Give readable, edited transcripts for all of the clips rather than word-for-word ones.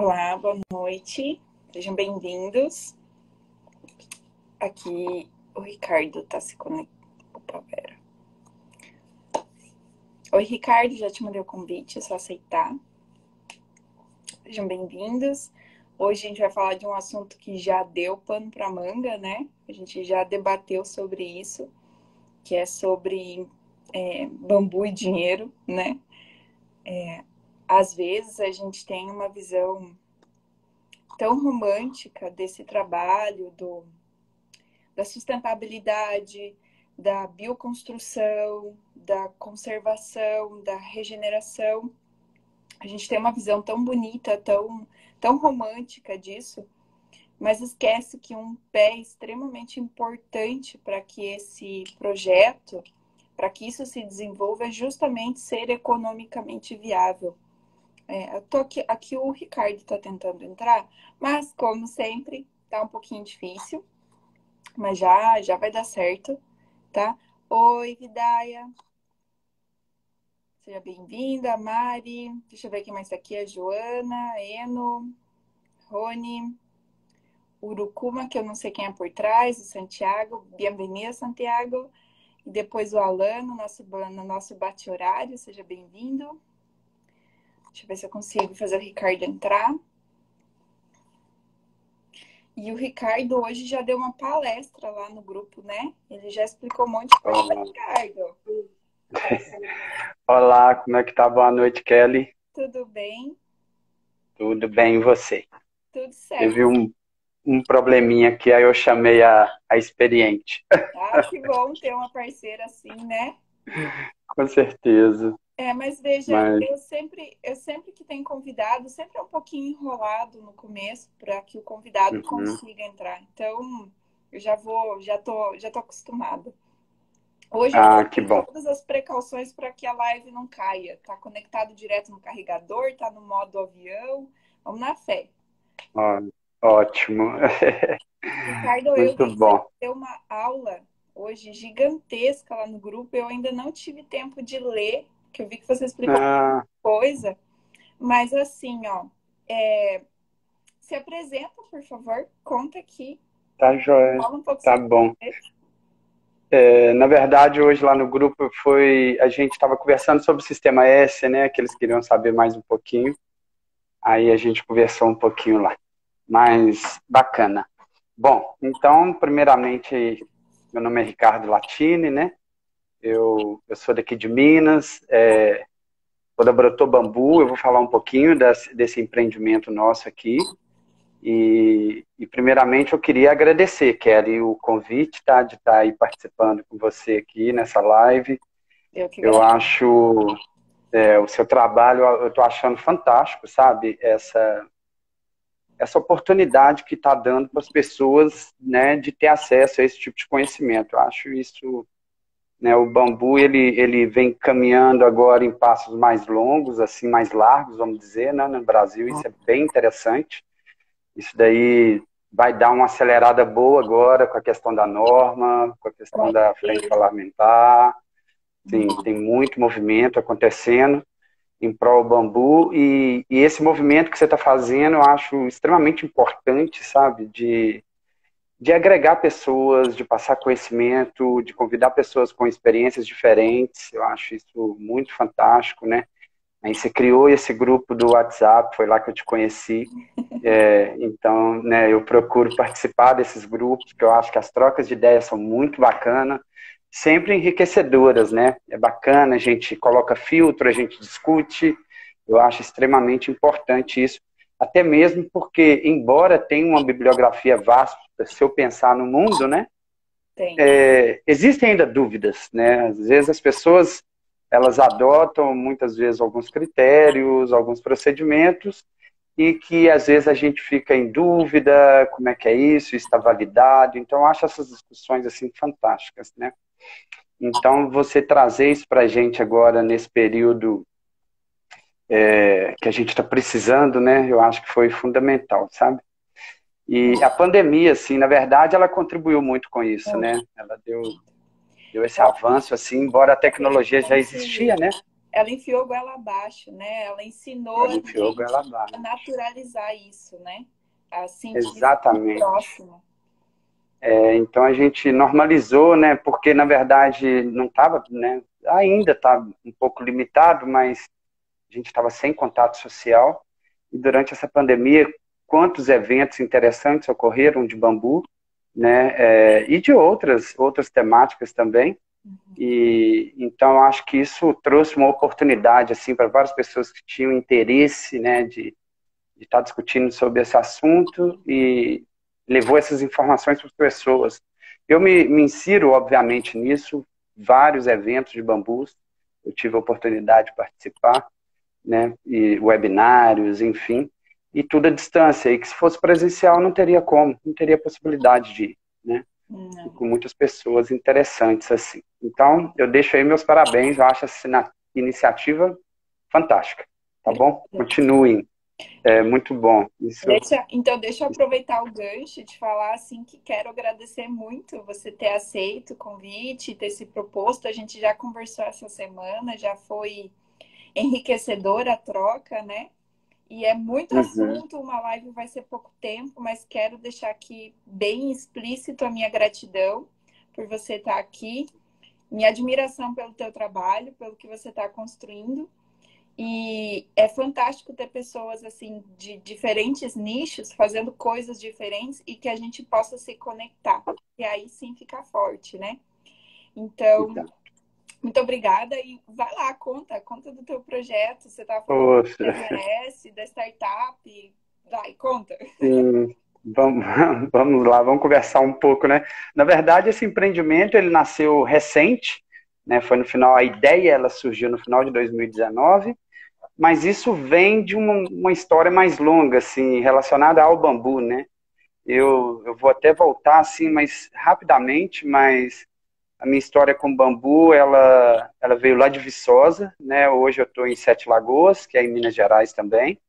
Olá, boa noite. Sejam bem-vindos. Aqui o Ricardo está se conectando. Opa, pera. Oi, Ricardo, já te mandei o convite, é só aceitar. Sejam bem-vindos. Hoje a gente vai falar de um assunto que já deu pano para manga, né? A gente já debateu sobre isso, que é sobre bambu e dinheiro, né? Às vezes a gente tem uma visão tão romântica desse trabalho, da sustentabilidade, da bioconstrução, da conservação, da regeneração. A gente tem uma visão tão bonita, tão romântica disso, mas esquece que um pé extremamente importante para que esse projeto, para que isso se desenvolva, é justamente ser economicamente viável. Eu tô aqui o Ricardo está tentando entrar, mas como sempre, tá um pouquinho difícil, mas já vai dar certo, tá? Oi, Vidaia. Seja bem-vinda, Mari. Deixa eu ver quem mais tá aqui. A Joana, Eno, Rony, Urucuma, que eu não sei quem é por trás, o Santiago. Bem-vinda, Santiago. E depois o Alan, no nosso bate-horário. Seja bem-vindo. Deixa eu ver se eu consigo fazer o Ricardo entrar. E o Ricardo hoje já deu uma palestra lá no grupo, né? Ele já explicou um monte de coisa, Ricardo. Olá, como é que tá? Boa noite, Kelly. Tudo bem? Tudo bem, e você? Tudo certo. Teve um probleminha aqui, aí eu chamei a experiente. Ah, que bom ter uma parceira assim, né? Com certeza. Mas veja, Mas, eu sempre que tenho convidado, sempre é um pouquinho enrolado no começo para que o convidado uhum. consiga entrar. Então, eu já tô acostumada. Hoje eu Ah, que tomei bom. todas as precauções para que a live não caia. Tá conectado direto no carregador, tá no modo avião. Vamos na fé. Ó, ótimo. Ricardo, eu Muito vi que você bom. deu uma aula hoje gigantesca lá no grupo. Eu ainda não tive tempo de ler, que eu vi que você explicou Ah, coisa. Mas assim, ó, se apresenta, por favor, conta aqui, tá joia. fala um pouco Tá sobre bom. você. Na verdade, hoje lá no grupo a gente estava conversando sobre o Sistema S, né? Que eles queriam saber mais um pouquinho. Aí a gente conversou um pouquinho lá. Mas bacana. Bom, então, primeiramente, meu nome é Ricardo Latini, né? Eu sou daqui de Minas, sou da Brotou Bambu. Eu vou falar um pouquinho desse empreendimento nosso aqui. Primeiramente, eu queria agradecer, Kelly, o convite, tá, de estar aí participando com você aqui nessa live. Eu que Eu agradeço. acho o seu trabalho, eu estou achando fantástico, sabe? Essa oportunidade que está dando para as pessoas, né, de ter acesso a esse tipo de conhecimento. Eu acho isso, né, o bambu ele vem caminhando agora em passos mais longos, assim, mais largos, vamos dizer, né, no Brasil. Isso é bem interessante. Isso daí vai dar uma acelerada boa agora com a questão da norma, com a questão Com da frente certeza. parlamentar. Sim, tem muito movimento acontecendo em prol do bambu, e esse movimento que você está fazendo eu acho extremamente importante, sabe, de agregar pessoas, de passar conhecimento, de convidar pessoas com experiências diferentes. Eu acho isso muito fantástico, né? Aí você criou esse grupo do WhatsApp, foi lá que eu te conheci. Então, né, eu procuro participar desses grupos, que eu acho que as trocas de ideias são muito bacanas, sempre enriquecedoras, né? É bacana, a gente coloca filtro, a gente discute. Eu acho extremamente importante isso, até mesmo porque, embora tenha uma bibliografia vasta, se eu pensar no mundo, né, Tem. existem ainda dúvidas, né? Às vezes as pessoas, elas adotam muitas vezes alguns critérios, alguns procedimentos, e que às vezes a gente fica em dúvida, como é que é isso está validado. Então eu acho essas discussões assim fantásticas, né? Então você trazer isso para a gente agora nesse período que a gente está precisando, né? Eu acho que foi fundamental, sabe? E a pandemia, assim, na verdade, ela contribuiu muito com isso, né? Muito. Ela deu esse avanço, assim, embora a A gente tecnologia já existia, conseguiu. né? ela enfiou goela abaixo, né? Ela ensinou a Ela enfiou gente goela a abaixo. naturalizar isso, né? A sentir Exatamente. próximo. Então a gente normalizou, né? Porque na verdade não estava, né? Ainda está um pouco limitado, mas a gente estava sem contato social. E durante essa pandemia, quantos eventos interessantes ocorreram de bambu, né? E de outras temáticas também. E então acho que isso trouxe uma oportunidade assim para várias pessoas que tinham interesse, né, de estar discutindo sobre esse assunto e levou essas informações para as pessoas. Eu me insiro, obviamente, nisso, vários eventos de bambus, eu tive a oportunidade de participar, né, e webinários, enfim, e tudo à distância, e que se fosse presencial não teria como, não teria possibilidade de ir, né, e Não. com muitas pessoas interessantes, assim. Então, eu deixo aí meus parabéns, eu acho essa iniciativa fantástica, tá bom? Continuem. É muito bom. Isso. Então, deixa eu aproveitar o gancho e te falar assim que quero agradecer muito você ter aceito o convite, ter se proposto. A gente já conversou essa semana, já foi enriquecedora a troca, né? E é muito Uhum. assunto, uma live vai ser pouco tempo, mas quero deixar aqui bem explícito a minha gratidão por você estar aqui, minha admiração pelo teu trabalho, pelo que você está construindo. E é fantástico ter pessoas assim de diferentes nichos fazendo coisas diferentes e que a gente possa se conectar. E aí sim fica forte, né? Então, Então, muito obrigada e vai lá, conta do teu projeto. Você estava falando do poxa, TVS, da startup. Vai, conta. sim, vamos, vamos lá, vamos conversar um pouco, né? Na verdade, esse empreendimento, ele nasceu recente, né? Foi no final, a ideia, ela surgiu no final de 2019, mas isso vem de uma história mais longa, assim, relacionada ao bambu, né? Eu vou até voltar, assim, mais rapidamente, mas a minha história com bambu, ela veio lá de Viçosa, né? Hoje eu estou em Sete Lagoas, que é em Minas Gerais também.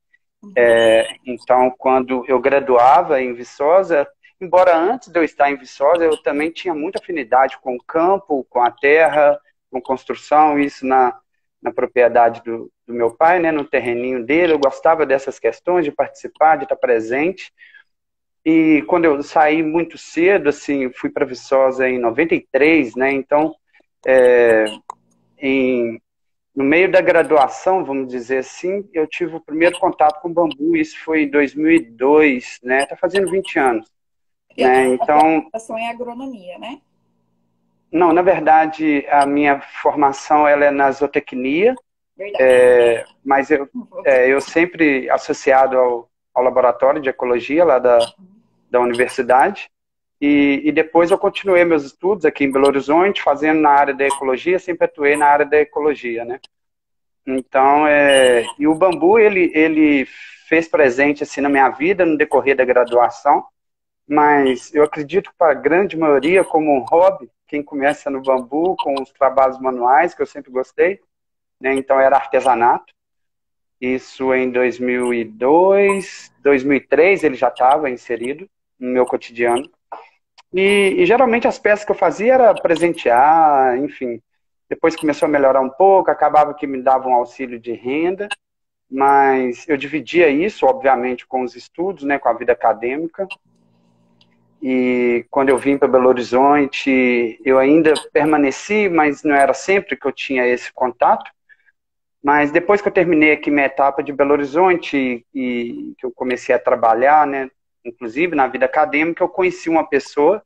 Então, quando eu graduava em Viçosa, embora antes de eu estar em Viçosa, eu também tinha muita afinidade com o campo, com a terra, com construção, isso na propriedade do meu pai, né? No terreninho dele. Eu gostava dessas questões, de participar, de estar presente. E quando eu saí muito cedo, assim, fui para Viçosa em 93, né? Então, em, no meio da graduação, vamos dizer assim, eu tive o primeiro contato com bambu, isso foi em 2002, né? Tá fazendo 20 anos, E a né? tua Então, formação é agronomia, né? não, na verdade, a minha formação ela é na zootecnia, Verdade. mas eu sempre associado ao laboratório de ecologia lá da universidade. E depois eu continuei meus estudos aqui em Belo Horizonte, fazendo na área da ecologia, sempre atuei na área da ecologia, né? Então, e o bambu, ele fez presente assim na minha vida no decorrer da graduação, mas eu acredito que para a grande maioria, como um hobby, quem começa no bambu com os trabalhos manuais, que eu sempre gostei, né? Então era artesanato. Isso em 2002, 2003 ele já estava inserido no meu cotidiano. E geralmente as peças que eu fazia era presentear, enfim. Depois começou a melhorar um pouco, acabava que me dava um auxílio de renda, mas eu dividia isso, obviamente, com os estudos, né, com a vida acadêmica. E quando eu vim para Belo Horizonte, eu ainda permaneci, mas não era sempre que eu tinha esse contato. Mas depois que eu terminei aqui minha etapa de Belo Horizonte e que eu comecei a trabalhar, né, inclusive na vida acadêmica, eu conheci uma pessoa,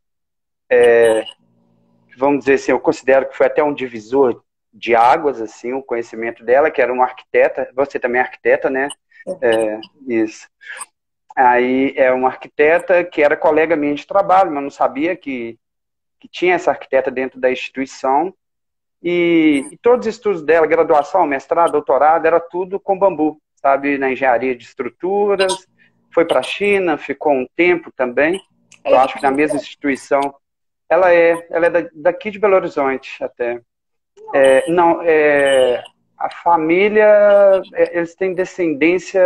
vamos dizer assim, eu considero que foi até um divisor de águas, assim, o conhecimento dela, que era uma arquiteta, você também é arquiteta, né? Isso. Aí é uma arquiteta que era colega minha de trabalho, mas não sabia que tinha essa arquiteta dentro da instituição. E todos os estudos dela, graduação, mestrado, doutorado, era tudo com bambu, sabe? Na engenharia de estruturas. Foi para a China, ficou um tempo também. Ela Eu é acho que na mesma brasileira? instituição. Ela é daqui de Belo Horizonte até. Não, a família, eles têm descendência,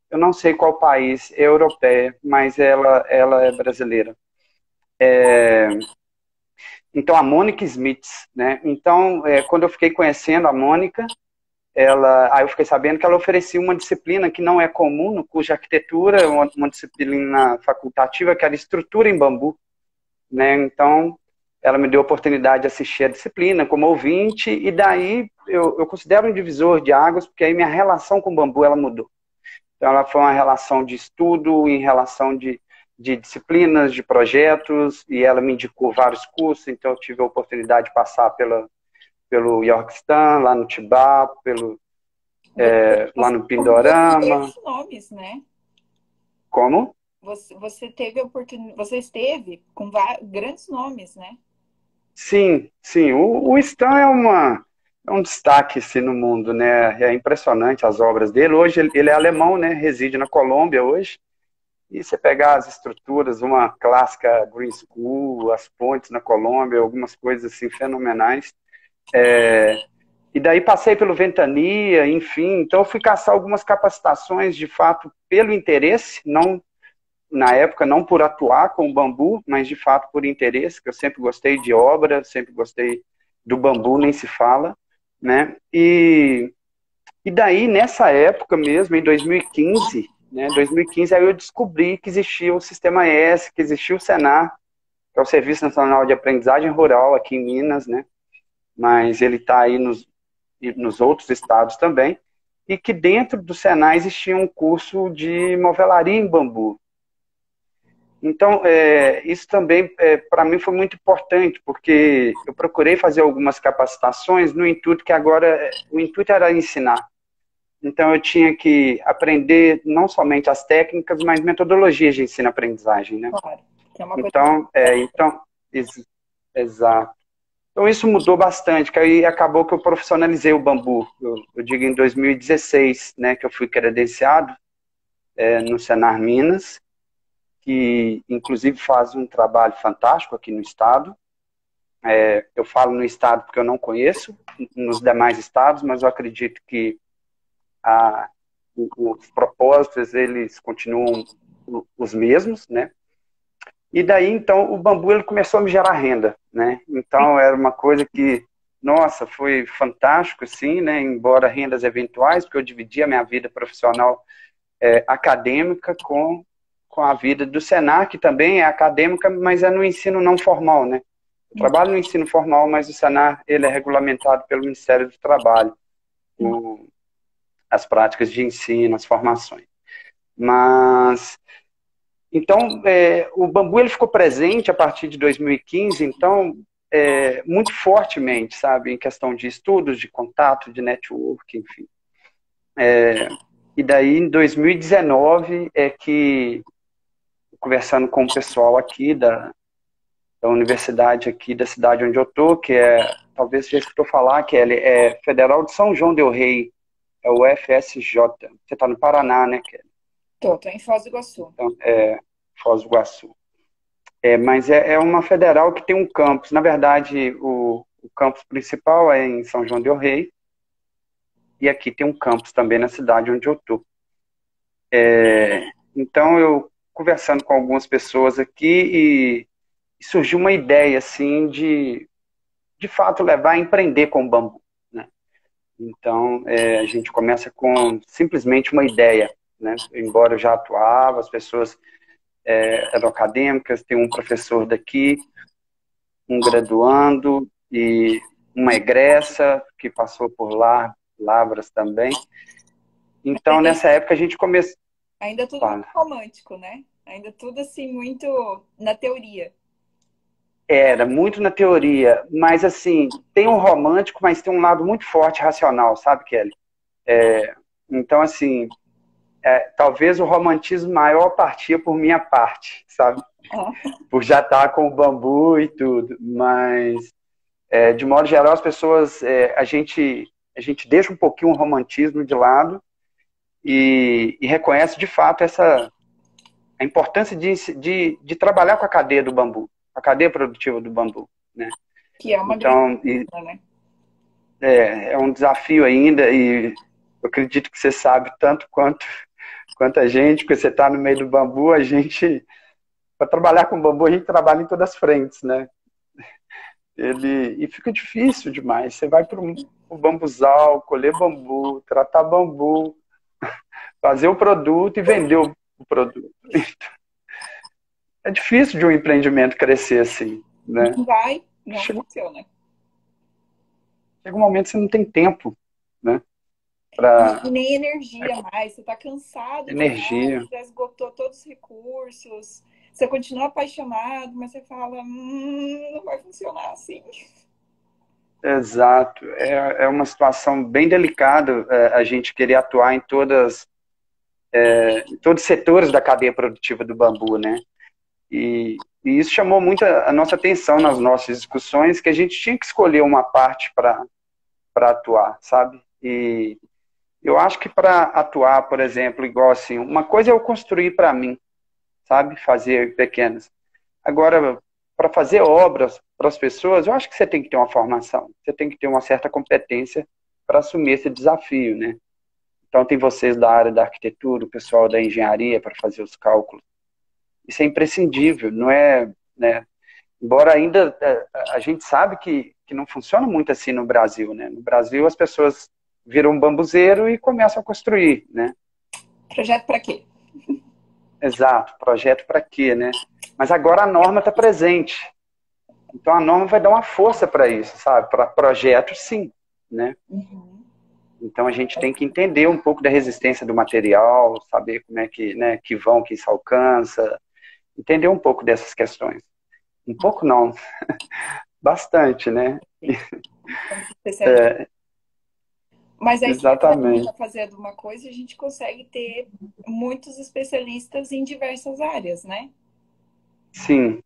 eu não sei qual país, é europeia, mas ela é brasileira. Então, a Mônica Smith, né? Então, quando eu fiquei conhecendo a Mônica, aí eu fiquei sabendo que ela oferecia uma disciplina que não é comum no curso de arquitetura, uma disciplina facultativa, que era estrutura em bambu, né? Então, ela me deu a oportunidade de assistir a disciplina como ouvinte, e daí eu considero um divisor de águas, porque aí minha relação com o bambu, ela mudou. Então, ela foi uma relação de estudo, em relação de disciplinas, de projetos, e ela me indicou vários cursos, então eu tive a oportunidade de passar pelo Yorkstan, lá no Tibá, lá no Pindorama. Grandes nomes, né? Como? Você teve a oportunidade, você esteve com grandes nomes, né? Sim, sim. O Stan é um destaque assim, no mundo, né? É impressionante as obras dele. Hoje ele é alemão, né? Reside na Colômbia hoje. E você pegar as estruturas, uma clássica Green School, as pontes na Colômbia, algumas coisas assim fenomenais. E daí passei pelo Ventania, enfim. Então eu fui caçar algumas capacitações, de fato, pelo interesse, não na época não por atuar com o bambu, mas de fato por interesse, que eu sempre gostei de obra, sempre gostei do bambu, nem se fala, né? E daí, nessa época mesmo, em 2015, né, 2015, aí eu descobri que existia o Sistema S, que existia o Senar, que é o Serviço Nacional de Aprendizagem Rural aqui em Minas, né? Mas ele está aí nos outros estados também, e que dentro do Senar existia um curso de movelaria em bambu. Então, isso também, para mim, foi muito importante, porque eu procurei fazer algumas capacitações no intuito que agora, o intuito era ensinar. Então, eu tinha que aprender não somente as técnicas, mas metodologias de ensino-aprendizagem, né? Claro, que é uma coisa. Então, exato. Então, isso mudou bastante, que aí acabou que eu profissionalizei o bambu. Eu digo em 2016, né, que eu fui credenciado no Senar Minas, que inclusive faz um trabalho fantástico aqui no estado. Eu falo no estado porque eu não conheço nos demais estados, mas eu acredito que os propósitos, eles continuam os mesmos, né? E daí, então, o bambu ele começou a me gerar renda, né? Então, era uma coisa que, nossa, foi fantástico, assim, né? Embora rendas eventuais, porque eu dividia a minha vida profissional acadêmica com a vida do Senar, que também é acadêmica, mas é no ensino não formal, né? Eu trabalho no ensino formal, mas o Senar, ele é regulamentado pelo Ministério do Trabalho, as práticas de ensino, as formações. Mas, então, o bambu ele ficou presente a partir de 2015, então, muito fortemente, sabe, em questão de estudos, de contato, de network, enfim. E daí, em 2019, é que, conversando com o pessoal aqui da universidade aqui da cidade onde eu tô, que talvez você já escutou falar, que é Federal de São João del Rei, é o FSJ. Você está no Paraná, né, Kelly? Tô em Foz do Iguaçu. Então, Foz do Iguaçu. Mas é uma federal que tem um campus. Na verdade, o campus principal é em São João del Rei, e aqui tem um campus também na cidade onde eu estou. Então, eu conversando com algumas pessoas aqui, e surgiu uma ideia, assim, de fato, levar a empreender com o bambu, né? Então, a gente começa com simplesmente uma ideia, né? Embora eu já atuava, as pessoas eram acadêmicas, tem um professor daqui, um graduando e uma egressa que passou por lá, Lavras também. Então, nessa época, a gente começou... Ainda tudo muito romântico, né? Ainda tudo, assim, muito na teoria. Era muito na teoria, mas, assim, tem um romântico, mas tem um lado muito forte racional, sabe, Kelly? Então, assim, talvez o romantismo maior partia por minha parte, sabe? Por já estar com o bambu e tudo. Mas, de modo geral, as pessoas, a gente deixa um pouquinho o romantismo de lado e reconhece, de fato, a importância de trabalhar com a cadeia do bambu, a cadeia produtiva do bambu, né? Que é uma grande coisa, né? É um desafio ainda, e eu acredito que você sabe tanto quanto a gente, porque você está no meio do bambu, para trabalhar com bambu, a gente trabalha em todas as frentes, né? E fica difícil demais. Você vai para o bambuzal, colher bambu, tratar bambu, fazer o produto e vender o produto. É difícil de um empreendimento crescer assim, né? Não funciona. Chega um momento que você não tem tempo, né? E nem energia mais, você está cansado energia. demais, já esgotou todos os recursos, você continua apaixonado, mas você fala, não vai funcionar assim. Exato. É uma situação bem delicada a gente querer atuar em todos os setores da cadeia produtiva do bambu, né? E isso chamou muito a nossa atenção nas nossas discussões, que a gente tinha que escolher uma parte para atuar, sabe? E eu acho que para atuar, por exemplo, igual assim, uma coisa é eu construir para mim, sabe? Fazer pequenas. Agora, para fazer obras para as pessoas, eu acho que você tem que ter uma formação, você tem que ter uma certa competência para assumir esse desafio, né? Então, tem vocês da área da arquitetura, o pessoal da engenharia para fazer os cálculos. Isso é imprescindível, não é, né? Embora ainda a gente sabe que não funciona muito assim no Brasil, né? No Brasil, as pessoas viram um bambuzeiro e começam a construir, né? Projeto para quê? Exato, projeto para quê, né? Mas agora a norma está presente. Então a norma vai dar uma força para isso, sabe? Para projetos, sim, né? Uhum. Então a gente tem que entender um pouco da resistência do material, saber como é que, né, que vão, que isso alcança, entender um pouco dessas questões. Um pouco não, bastante, né? Mas aí, se cada um Exatamente. está fazendo uma coisa, a gente consegue ter muitos especialistas em diversas áreas, né? Sim,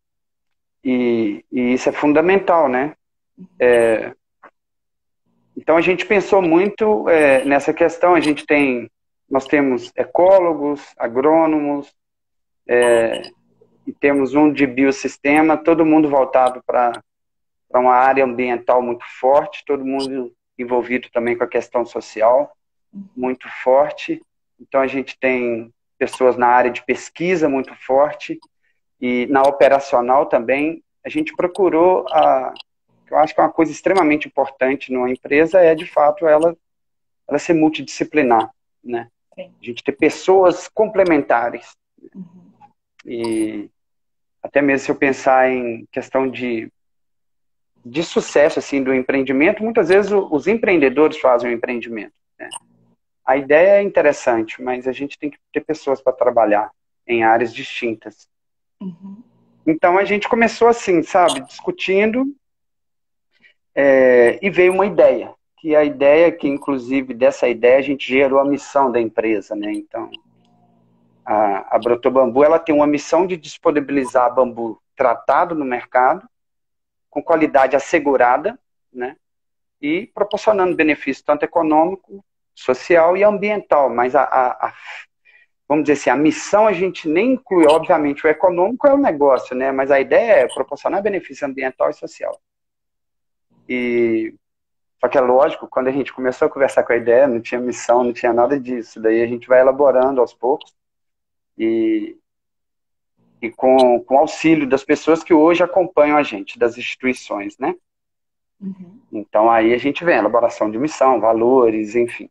e isso é fundamental, né? Então a gente pensou muito nessa questão. Nós temos ecólogos, agrônomos, e temos um de biossistema, todo mundo voltado para uma área ambiental muito forte, todo mundo envolvido também com a questão social muito forte. Então a gente tem pessoas na área de pesquisa muito forte e na operacional também. A gente procurou eu acho que é uma coisa extremamente importante numa empresa de fato, ela ser multidisciplinar, né? Sim. A gente ter pessoas complementares. Uhum. E até mesmo se eu pensar em questão de sucesso, assim, do empreendimento, muitas vezes os empreendedores fazem o empreendimento, né? A ideia é interessante, mas a gente tem que ter pessoas para trabalhar em áreas distintas. Uhum. Então a gente começou assim, sabe, discutindo, e veio uma ideia, que inclusive dessa ideia a gente gerou a missão da empresa, né? Então a Brotobambu, ela tem uma missão de disponibilizar bambu tratado no mercado, com qualidade assegurada, né? E proporcionando benefício tanto econômico, social e ambiental. Mas vamos dizer assim, a missão a gente nem inclui, obviamente, o econômico é o negócio, né? Mas a ideia é proporcionar benefício ambiental e social. Só que é lógico, quando a gente começou a conversar com a ideia, não tinha missão, não tinha nada disso. Daí a gente vai elaborando aos poucos e com auxílio das pessoas que hoje acompanham a gente, das instituições, né? Uhum. Então aí a gente vê a elaboração de missão, valores, enfim.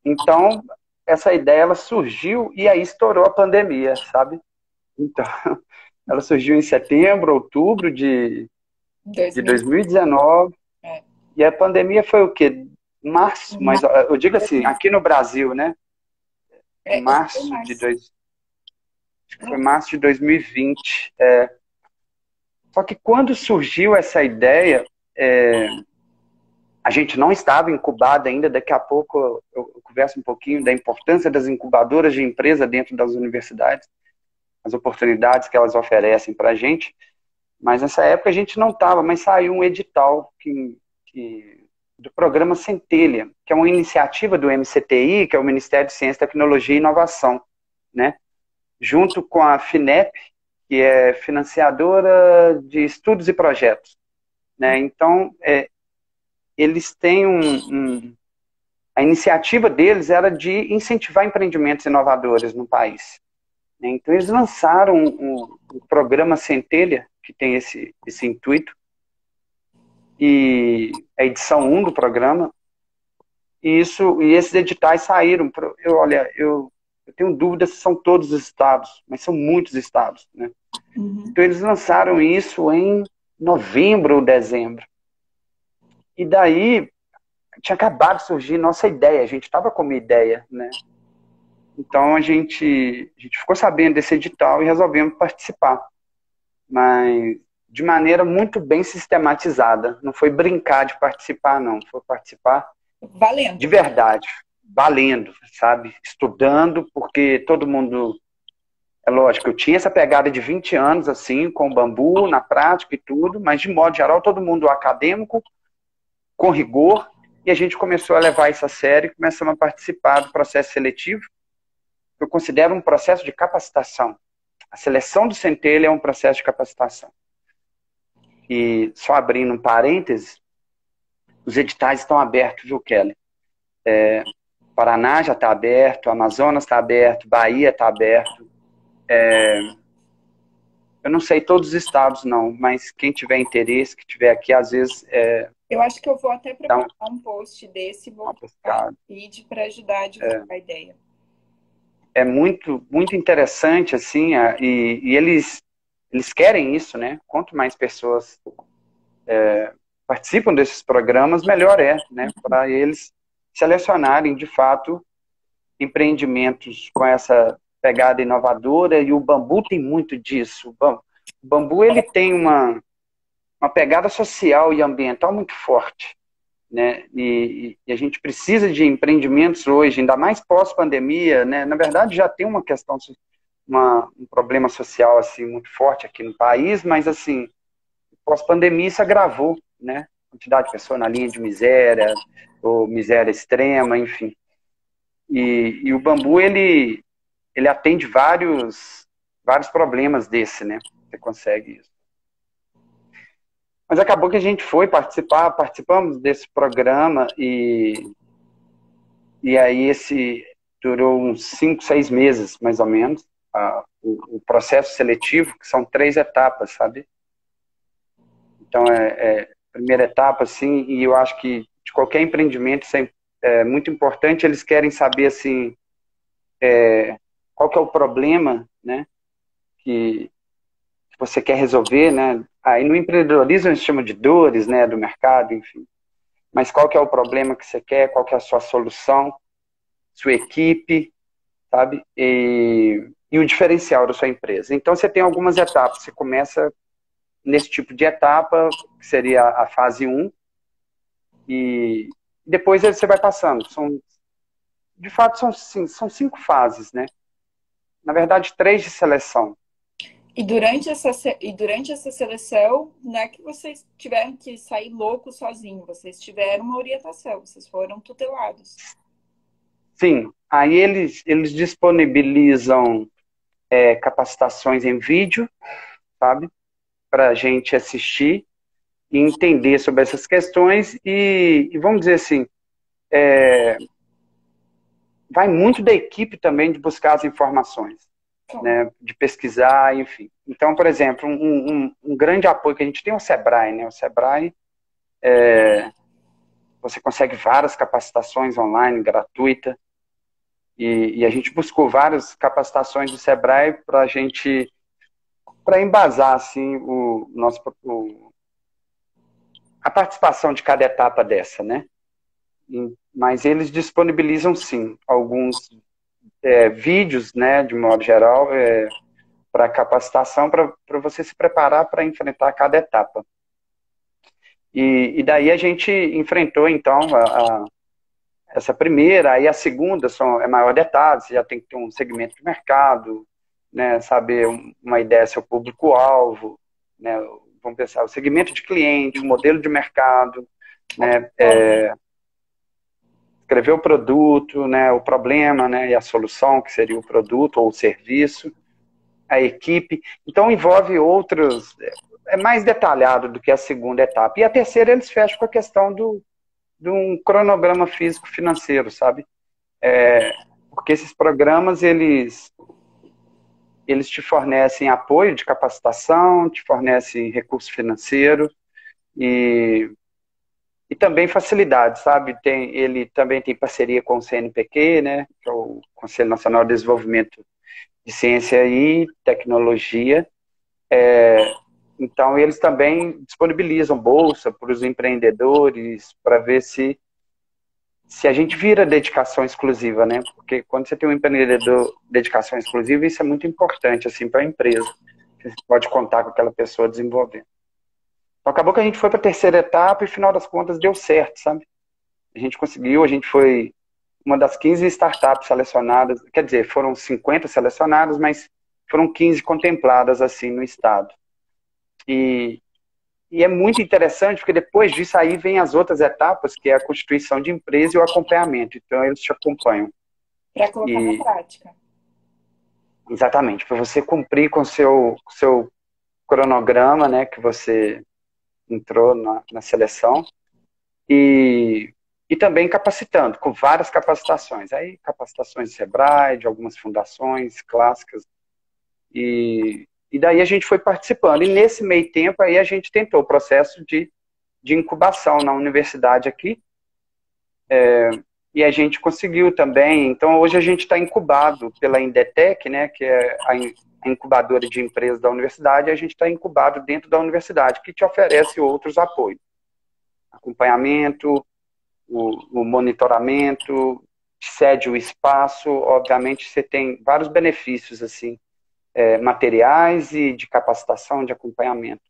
Então essa ideia ela surgiu e aí estourou a pandemia, sabe? Então ela surgiu em setembro, outubro de 2019 e a pandemia foi o quê? Março, mas eu digo assim, aqui no Brasil, né? Acho que foi março de 2020. Só que quando surgiu essa ideia, a gente não estava incubado ainda. Daqui a pouco eu converso um pouquinho da importância das incubadoras de empresa dentro das universidades, as oportunidades que elas oferecem para a gente. Mas nessa época a gente não estava, mas saiu um edital do programa Centelha, que é uma iniciativa do MCTI, que é o Ministério de Ciência, Tecnologia e Inovação, né? Junto com a FINEP, que é financiadora de estudos e projetos, né? Então, eles têm a iniciativa deles era de incentivar empreendimentos inovadores no país. né? Então, eles lançaram um programa Centelha, que tem esse intuito, e a edição 1 do programa, e esses editais saíram. Eu tenho dúvida se são todos os estados, mas são muitos estados, né? Uhum. Então, eles lançaram isso em novembro ou dezembro. E daí, tinha acabado de surgir nossa ideia, a gente estava com uma ideia, né? Então, a gente ficou sabendo desse edital e resolvemos participar. Mas de maneira muito bem sistematizada. Não foi brincar de participar, não. Foi participar Valendo. de verdade, valendo, sabe? Estudando, porque todo mundo... É lógico, eu tinha essa pegada de 20 anos, assim, com o bambu, na prática e tudo, mas, de modo geral, todo mundo acadêmico, com rigor, e a gente começou a levar isso a sério e começamos a participar do processo seletivo. Eu considero um processo de capacitação. A seleção do Centelha é um processo de capacitação. E, só abrindo um parêntese, os editais estão abertos, viu, Kelly? Paraná já está aberto, Amazonas está aberto, Bahia está aberto. Eu não sei todos os estados, não, mas quem tiver interesse, que tiver aqui, às vezes... Eu acho que eu vou até preparar um post desse e vou colocar no feed para ajudar a divulgar a ideia. É muito, muito interessante, assim, e eles querem isso, né? Quanto mais pessoas participam desses programas, melhor né? Para eles selecionarem, de fato, empreendimentos com essa pegada inovadora, e o bambu tem muito disso. O bambu, ele tem uma pegada social e ambiental muito forte, né? E a gente precisa de empreendimentos hoje, ainda mais pós-pandemia, né? Na verdade, já tem uma questão, um problema social assim muito forte aqui no país, mas assim, pós-pandemia isso agravou, né? A quantidade de pessoas na linha de miséria, ou miséria extrema, enfim. E o bambu, ele atende vários problemas desse, né? Você consegue isso. Mas acabou que a gente foi participamos desse programa e aí durou uns 5, 6 meses, mais ou menos, o processo seletivo, que são 3 etapas, sabe? Então, primeira etapa, assim, e eu acho que de qualquer empreendimento isso é muito importante, eles querem saber, assim, qual que é o problema, né, que você quer resolver, né? Aí no empreendedorismo a gente chama de dores, né, do mercado, enfim. Mas qual que é o problema que você quer, qual que é a sua solução, sua equipe, sabe? E o diferencial da sua empresa. Então você tem algumas etapas, você começa nesse tipo de etapa, que seria a fase 1, e depois você vai passando. De fato, são 5 fases, né? Na verdade, 3 de seleção. E durante essa seleção, não é que vocês tiveram que sair loucos sozinhos, vocês tiveram uma orientação, vocês foram tutelados. Sim, aí eles disponibilizam capacitações em vídeo, sabe? Para a gente assistir e entender sobre essas questões e vamos dizer assim, vai muito da equipe também de buscar as informações, né, de pesquisar, enfim. Então, por exemplo, um grande apoio que a gente tem é o Sebrae, né? O Sebrae, você consegue várias capacitações online, gratuita, e a gente buscou várias capacitações do Sebrae para embasar, assim, a participação de cada etapa dessa, né? Mas eles disponibilizam, sim, alguns vídeos, né, de modo geral, para capacitação, para você se preparar para enfrentar cada etapa. E daí a gente enfrentou, então, essa primeira, aí a segunda é maior detalhe, você já tem que ter um segmento de mercado, né, saber uma ideia do seu público-alvo, né, vamos pensar, o segmento de cliente, o modelo de mercado, né, escrever o produto, né, o problema, né, e a solução, que seria o produto ou o serviço, a equipe. Então, envolve outros... É mais detalhado do que a segunda etapa. E a terceira, eles fecham com a questão de um cronograma físico-financeiro, sabe? Porque esses programas, eles eles te fornecem apoio de capacitação, te fornecem recurso financeiro e, e também facilidade, sabe? Ele também tem parceria com o CNPq, né? Que é o Conselho Nacional de Desenvolvimento de Ciência e Tecnologia. Então, eles também disponibilizam bolsa para os empreendedores, para ver se a gente vira dedicação exclusiva, né? Porque quando você tem um empreendedor dedicação exclusiva, isso é muito importante, assim, para a empresa. Você pode contar com aquela pessoa desenvolvendo. Então, acabou que a gente foi para a terceira etapa e, final das contas, deu certo, sabe? A gente conseguiu, a gente foi uma das 15 startups selecionadas, quer dizer, foram 50 selecionadas, mas foram 15 contempladas, assim, no estado. E é muito interessante, porque depois disso aí vem as outras etapas, que é a constituição de empresa e o acompanhamento. Então, eles te acompanham. Para colocar na prática. Exatamente, para você cumprir com o seu cronograma, né, que você entrou na seleção, e também capacitando, com várias capacitações. Aí, capacitações do Sebrae, de algumas fundações clássicas, e daí a gente foi participando. E nesse meio tempo aí a gente tentou o processo de incubação na universidade aqui, e a gente conseguiu também. Então hoje a gente está incubado pela Indetec, né, que é a incubadora de empresas da universidade, e a gente está incubado dentro da universidade, que te oferece outros apoios. Acompanhamento, o monitoramento, cede o espaço, obviamente você tem vários benefícios assim, materiais e de capacitação, de acompanhamento.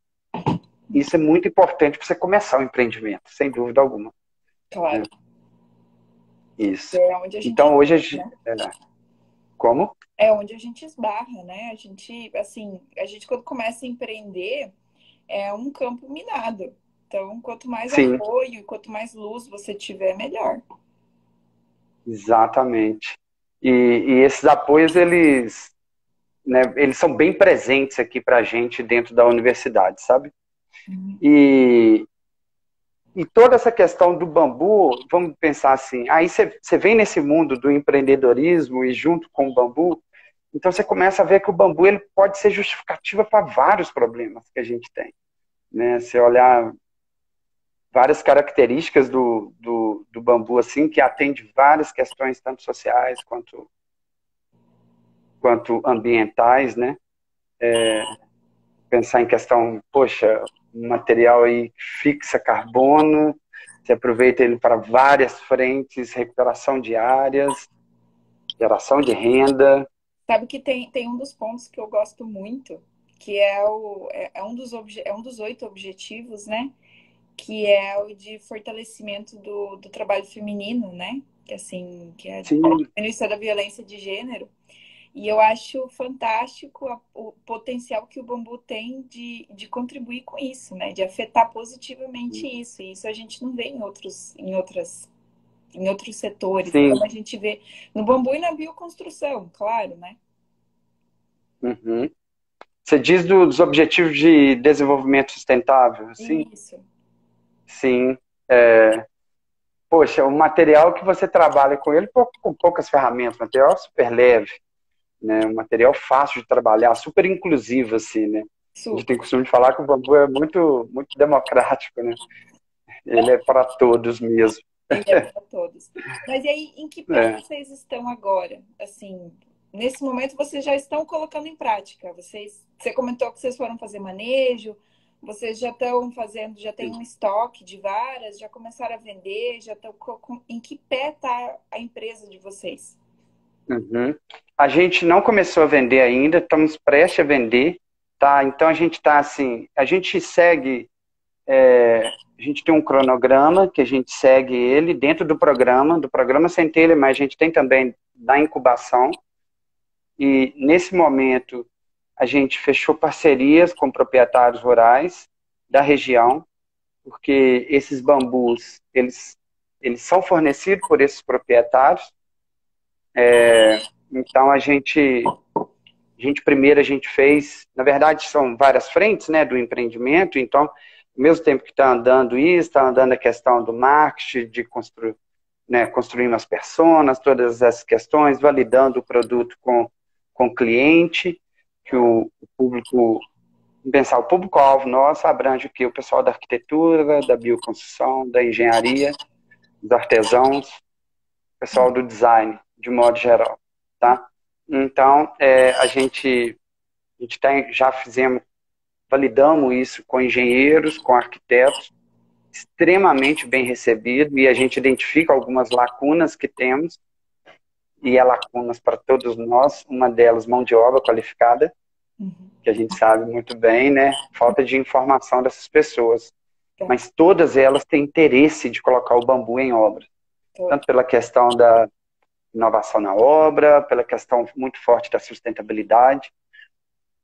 Isso é muito importante para você começar o empreendimento, sem dúvida alguma. Claro. Isso. É onde a gente então, hoje a gente... Como? É onde a gente esbarra, né? A gente, assim, quando começa a empreender, é um campo minado. Então, quanto mais Sim. apoio, quanto mais luz você tiver, melhor. Exatamente. E esses apoios, eles são bem presentes aqui para a gente dentro da universidade, sabe? E toda essa questão do bambu, vamos pensar assim, aí você vem nesse mundo do empreendedorismo e junto com o bambu, então você começa a ver que o bambu ele pode ser justificativa para vários problemas que a gente tem. Né? Você olhar várias características do bambu, assim, que atende várias questões, tanto sociais quanto ambientais, né? Pensar em questão, poxa, um material aí que fixa carbono, você aproveita ele para várias frentes, recuperação de áreas, geração de renda. Sabe que tem um dos pontos que eu gosto muito, que é um dos 8 objetivos, né? Que é o de fortalecimento do trabalho feminino, né? Que assim, que é a diminuição da violência de gênero. E eu acho fantástico o potencial que o bambu tem de contribuir com isso, né? De afetar positivamente isso. E isso a gente não vê em outros setores. Sim. Como a gente vê no bambu e na bioconstrução, claro, né? Uhum. Você diz dos Objetivos de Desenvolvimento Sustentável, assim? Isso. Sim. Poxa, o material que você trabalha com ele com poucas ferramentas, material super leve, né? Um material fácil de trabalhar, super inclusivo, assim, né? Super. A gente tem costume de falar que o bambu é muito, muito democrático, né? Ele é para todos mesmo. Ele é para todos. Mas e aí, em que pé vocês estão agora? Assim, nesse momento vocês já estão colocando em prática. Você comentou que vocês foram fazer manejo, vocês já estão fazendo, já tem um estoque de varas, já começaram a vender, já estão em que pé está a empresa de vocês? Uhum. A gente não começou a vender ainda, estamos prestes a vender, tá? Então a gente está assim, a gente segue, a gente tem um cronograma que a gente segue ele dentro do programa Centelha, mas a gente tem também da incubação, e nesse momento a gente fechou parcerias com proprietários rurais da região, porque esses bambus, eles são fornecidos por esses proprietários. Então a gente primeiro a gente fez, na verdade são várias frentes, né, do empreendimento. Então, ao mesmo tempo que está andando isso, está andando a questão do marketing, de construir, né, construindo as personas, todas essas questões, validando o produto com o cliente. que o público, pensar o público-alvo nosso abrange o quê? O pessoal da arquitetura, da bioconstrução, da engenharia, dos artesãos, o pessoal do design, de modo geral, tá? Então, já validamos isso com engenheiros, com arquitetos, extremamente bem recebido, e a gente identifica algumas lacunas que temos, e é lacunas para todos nós, uma delas mão de obra qualificada, que a gente sabe muito bem, né? Falta de informação dessas pessoas. Mas todas elas têm interesse de colocar o bambu em obra. Tanto pela questão da inovação na obra, pela questão muito forte da sustentabilidade,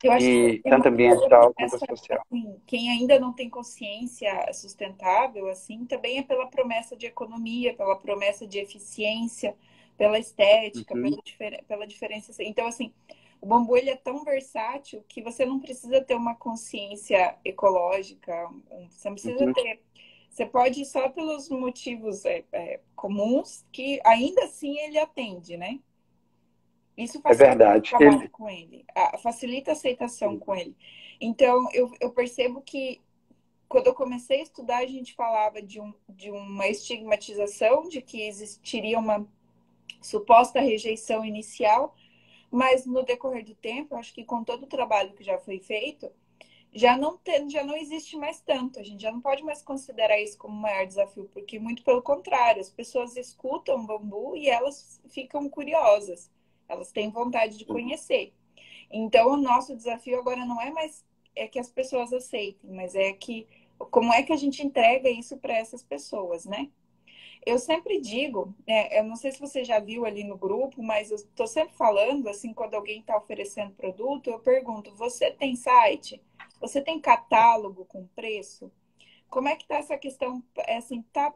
Eu acho e que tanto ambiental quanto social. Assim, quem ainda não tem consciência sustentável, assim, também é pela promessa de economia, pela promessa de eficiência, pela estética, pela diferença. Então, assim, o bambu ele é tão versátil que você não precisa ter uma consciência ecológica, você não precisa ter. Você pode ir só pelos motivos comuns, que ainda assim ele atende, né? Isso facilita o trabalho com ele, facilita a aceitação com ele. Então, eu percebo que quando eu comecei a estudar, a gente falava de uma estigmatização, de que existiria uma suposta rejeição inicial, mas no decorrer do tempo, eu acho que com todo o trabalho que já foi feito, já não existe mais tanto. A gente já não pode mais considerar isso como um maior desafio, porque muito pelo contrário, as pessoas escutam bambu e elas ficam curiosas. Elas têm vontade de conhecer. Então, o nosso desafio agora não é mais que as pessoas aceitem, mas como é que a gente entrega isso para essas pessoas, né? Eu sempre digo, eu não sei se você já viu ali no grupo, mas eu estou sempre falando, assim, quando alguém está oferecendo produto, eu pergunto, você tem site? Você tem catálogo com preço? Como é que está essa questão, assim, tá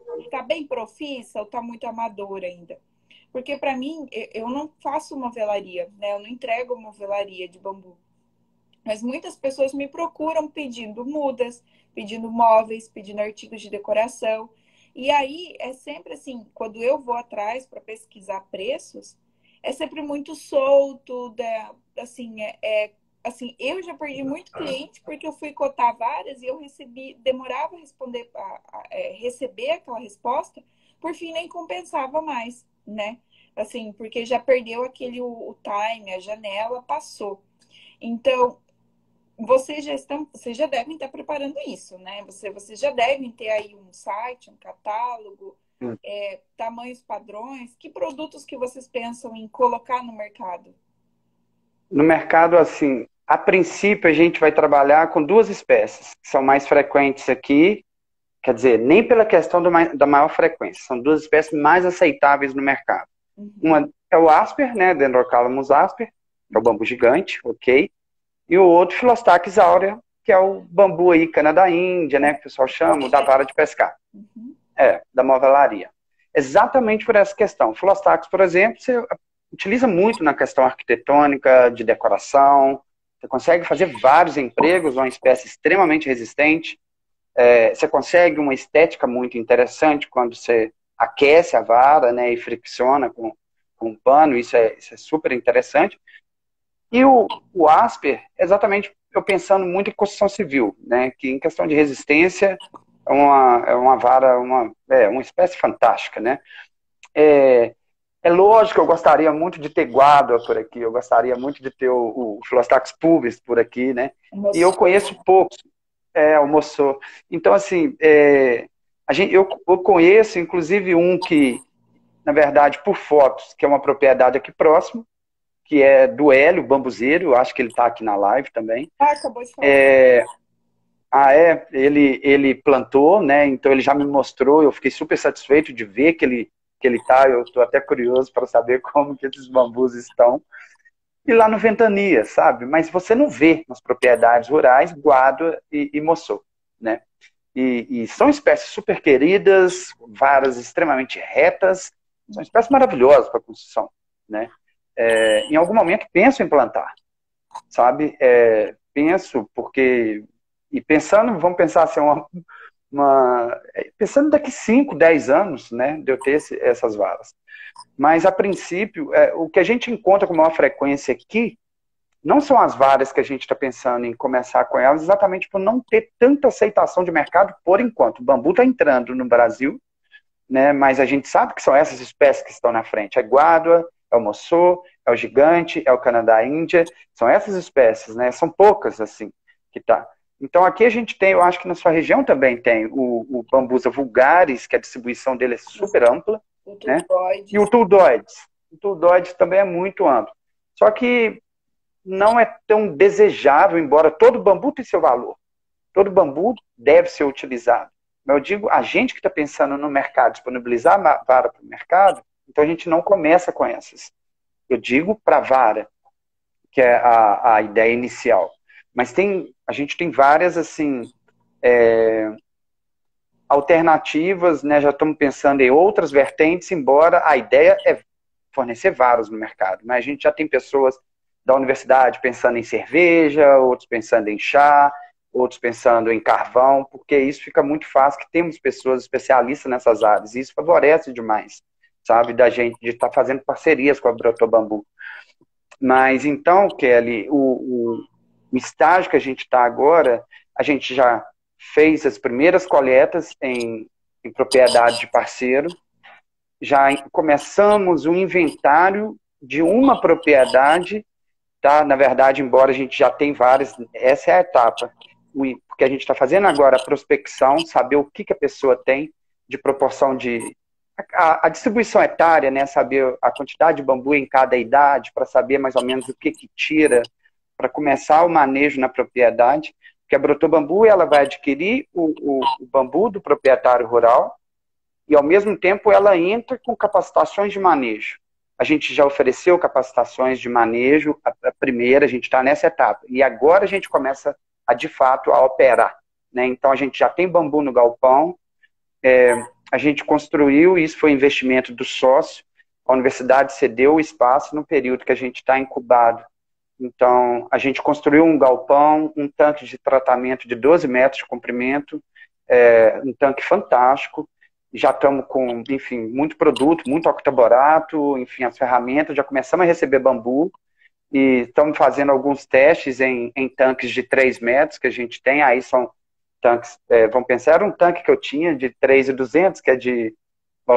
bem profissa ou está muito amadora ainda? Porque, para mim, eu não faço movelaria, né? Eu não entrego movelaria de bambu. Mas muitas pessoas me procuram pedindo mudas, pedindo móveis, pedindo artigos de decoração. E aí, é sempre assim, quando eu vou atrás para pesquisar preços, é sempre muito solto, assim, eu já perdi muito cliente porque eu fui cotar várias e eu demorava a responder, receber aquela resposta, por fim nem compensava mais, né? Assim, porque já perdeu o time, a janela passou. Então, vocês já devem estar preparando isso, né? Vocês já devem ter aí um site, um catálogo, tamanhos padrões. Que produtos que vocês pensam em colocar no mercado? No mercado, assim, a princípio a gente vai trabalhar com duas espécies, que são mais frequentes aqui, quer dizer, nem pela questão da maior frequência, são duas espécies mais aceitáveis no mercado. Uma é o asper, né, Dendrocalamus asper, que é o bambu gigante, ok? E o outro, Filostax aurea, que é o bambu aí, cana da Índia, né, que o pessoal chama, da vara de pescar. Da movelaria. Exatamente por essa questão. Filostax, por exemplo, você utiliza muito na questão arquitetônica, de decoração, você consegue fazer vários empregos, uma espécie extremamente resistente, você consegue uma estética muito interessante quando você aquece a vara, né, e fricciona com um pano, isso é super interessante. E o asper, exatamente, eu pensando muito em construção civil, né, que em questão de resistência é uma vara, uma espécie fantástica, né. É lógico que eu gostaria muito de ter guarda por aqui, eu gostaria muito de ter o Filostax pubis por aqui, né, e eu conheço poucos, almoçou. Então, assim, eu conheço, inclusive, um que, na verdade, por fotos, que é uma propriedade aqui próximo, que é do Hélio Bambuzeiro, acho que ele está aqui na live também. Acabou de falar. Ele plantou, né? Então ele já me mostrou, eu fiquei super satisfeito de ver que ele tá, eu estou até curioso para saber como que esses bambus estão. E lá no Ventania, sabe? Mas você não vê nas propriedades rurais guarda e moçô, né? E são espécies super queridas, varas extremamente retas, são espécies maravilhosas para construção, né? Em algum momento penso em plantar, sabe? Penso porque... E pensando, vamos pensar assim, pensando daqui 5, 10 anos, né, de eu ter essas varas. Mas, a princípio, o que a gente encontra com maior frequência aqui Não são as varas que a gente está pensando em começar com elas, exatamente por não ter tanta aceitação de mercado por enquanto. O bambu está entrando no Brasil, né, mas a gente sabe que são essas espécies que estão na frente. É guádua, é o moçô, é o gigante, é o Canadá-Índia, são essas espécies, né? São poucas, assim, que tá. Então aqui a gente tem, eu acho que na sua região também tem o bambusa vulgaris, que a distribuição dele é super ampla, O né? tuldoides. E o tuldoides. O tuldoides também é muito amplo. Só que não é tão desejável, embora todo bambu tenha seu valor. Todo bambu deve ser utilizado. Mas eu digo, a gente que está pensando no mercado, disponibilizar a vara para o mercado, então a gente não começa com essas. Eu digo para a vara, que é a ideia inicial. Mas a gente tem várias, assim, alternativas, né? Já estamos pensando em outras vertentes, embora a ideia é fornecer varas no mercado. Mas a gente já tem pessoas da universidade pensando em cerveja, outros pensando em chá, outros pensando em carvão, porque isso fica muito fácil, que temos pessoas especialistas nessas áreas, e isso favorece demais, sabe, da gente de estar fazendo parcerias com a Brotobambu. Mas então, Kelly, o estágio que a gente está agora, a gente já fez as primeiras coletas em propriedade de parceiro, já começamos o inventário de uma propriedade, tá? Na verdade, embora a gente já tenha várias, essa é a etapa. Porque a gente está fazendo agora a prospecção, saber o que a pessoa tem de proporção de... A distribuição etária, né? Saber a quantidade de bambu em cada idade, para saber mais ou menos o que tira, para começar o manejo na propriedade. Porque a Brotobambu, ela vai adquirir o bambu do proprietário rural, e, ao mesmo tempo, ela entra com capacitações de manejo. A gente já ofereceu capacitações de manejo, a primeira, a gente está nessa etapa. E agora a gente começa, de fato, a operar, né? Então, a gente já tem bambu no galpão, a gente construiu, isso foi investimento do sócio, a universidade cedeu o espaço no período que a gente está incubado. Então, a gente construiu um galpão, um tanque de tratamento de 12 metros de comprimento, um tanque fantástico. Já estamos com, enfim, muito produto, muito octaborato, enfim, as ferramentas, já começamos a receber bambu e estamos fazendo alguns testes em tanques de 3 metros que a gente tem, aí são tanques, vamos pensar, era um tanque que eu tinha de 3.200, que é de,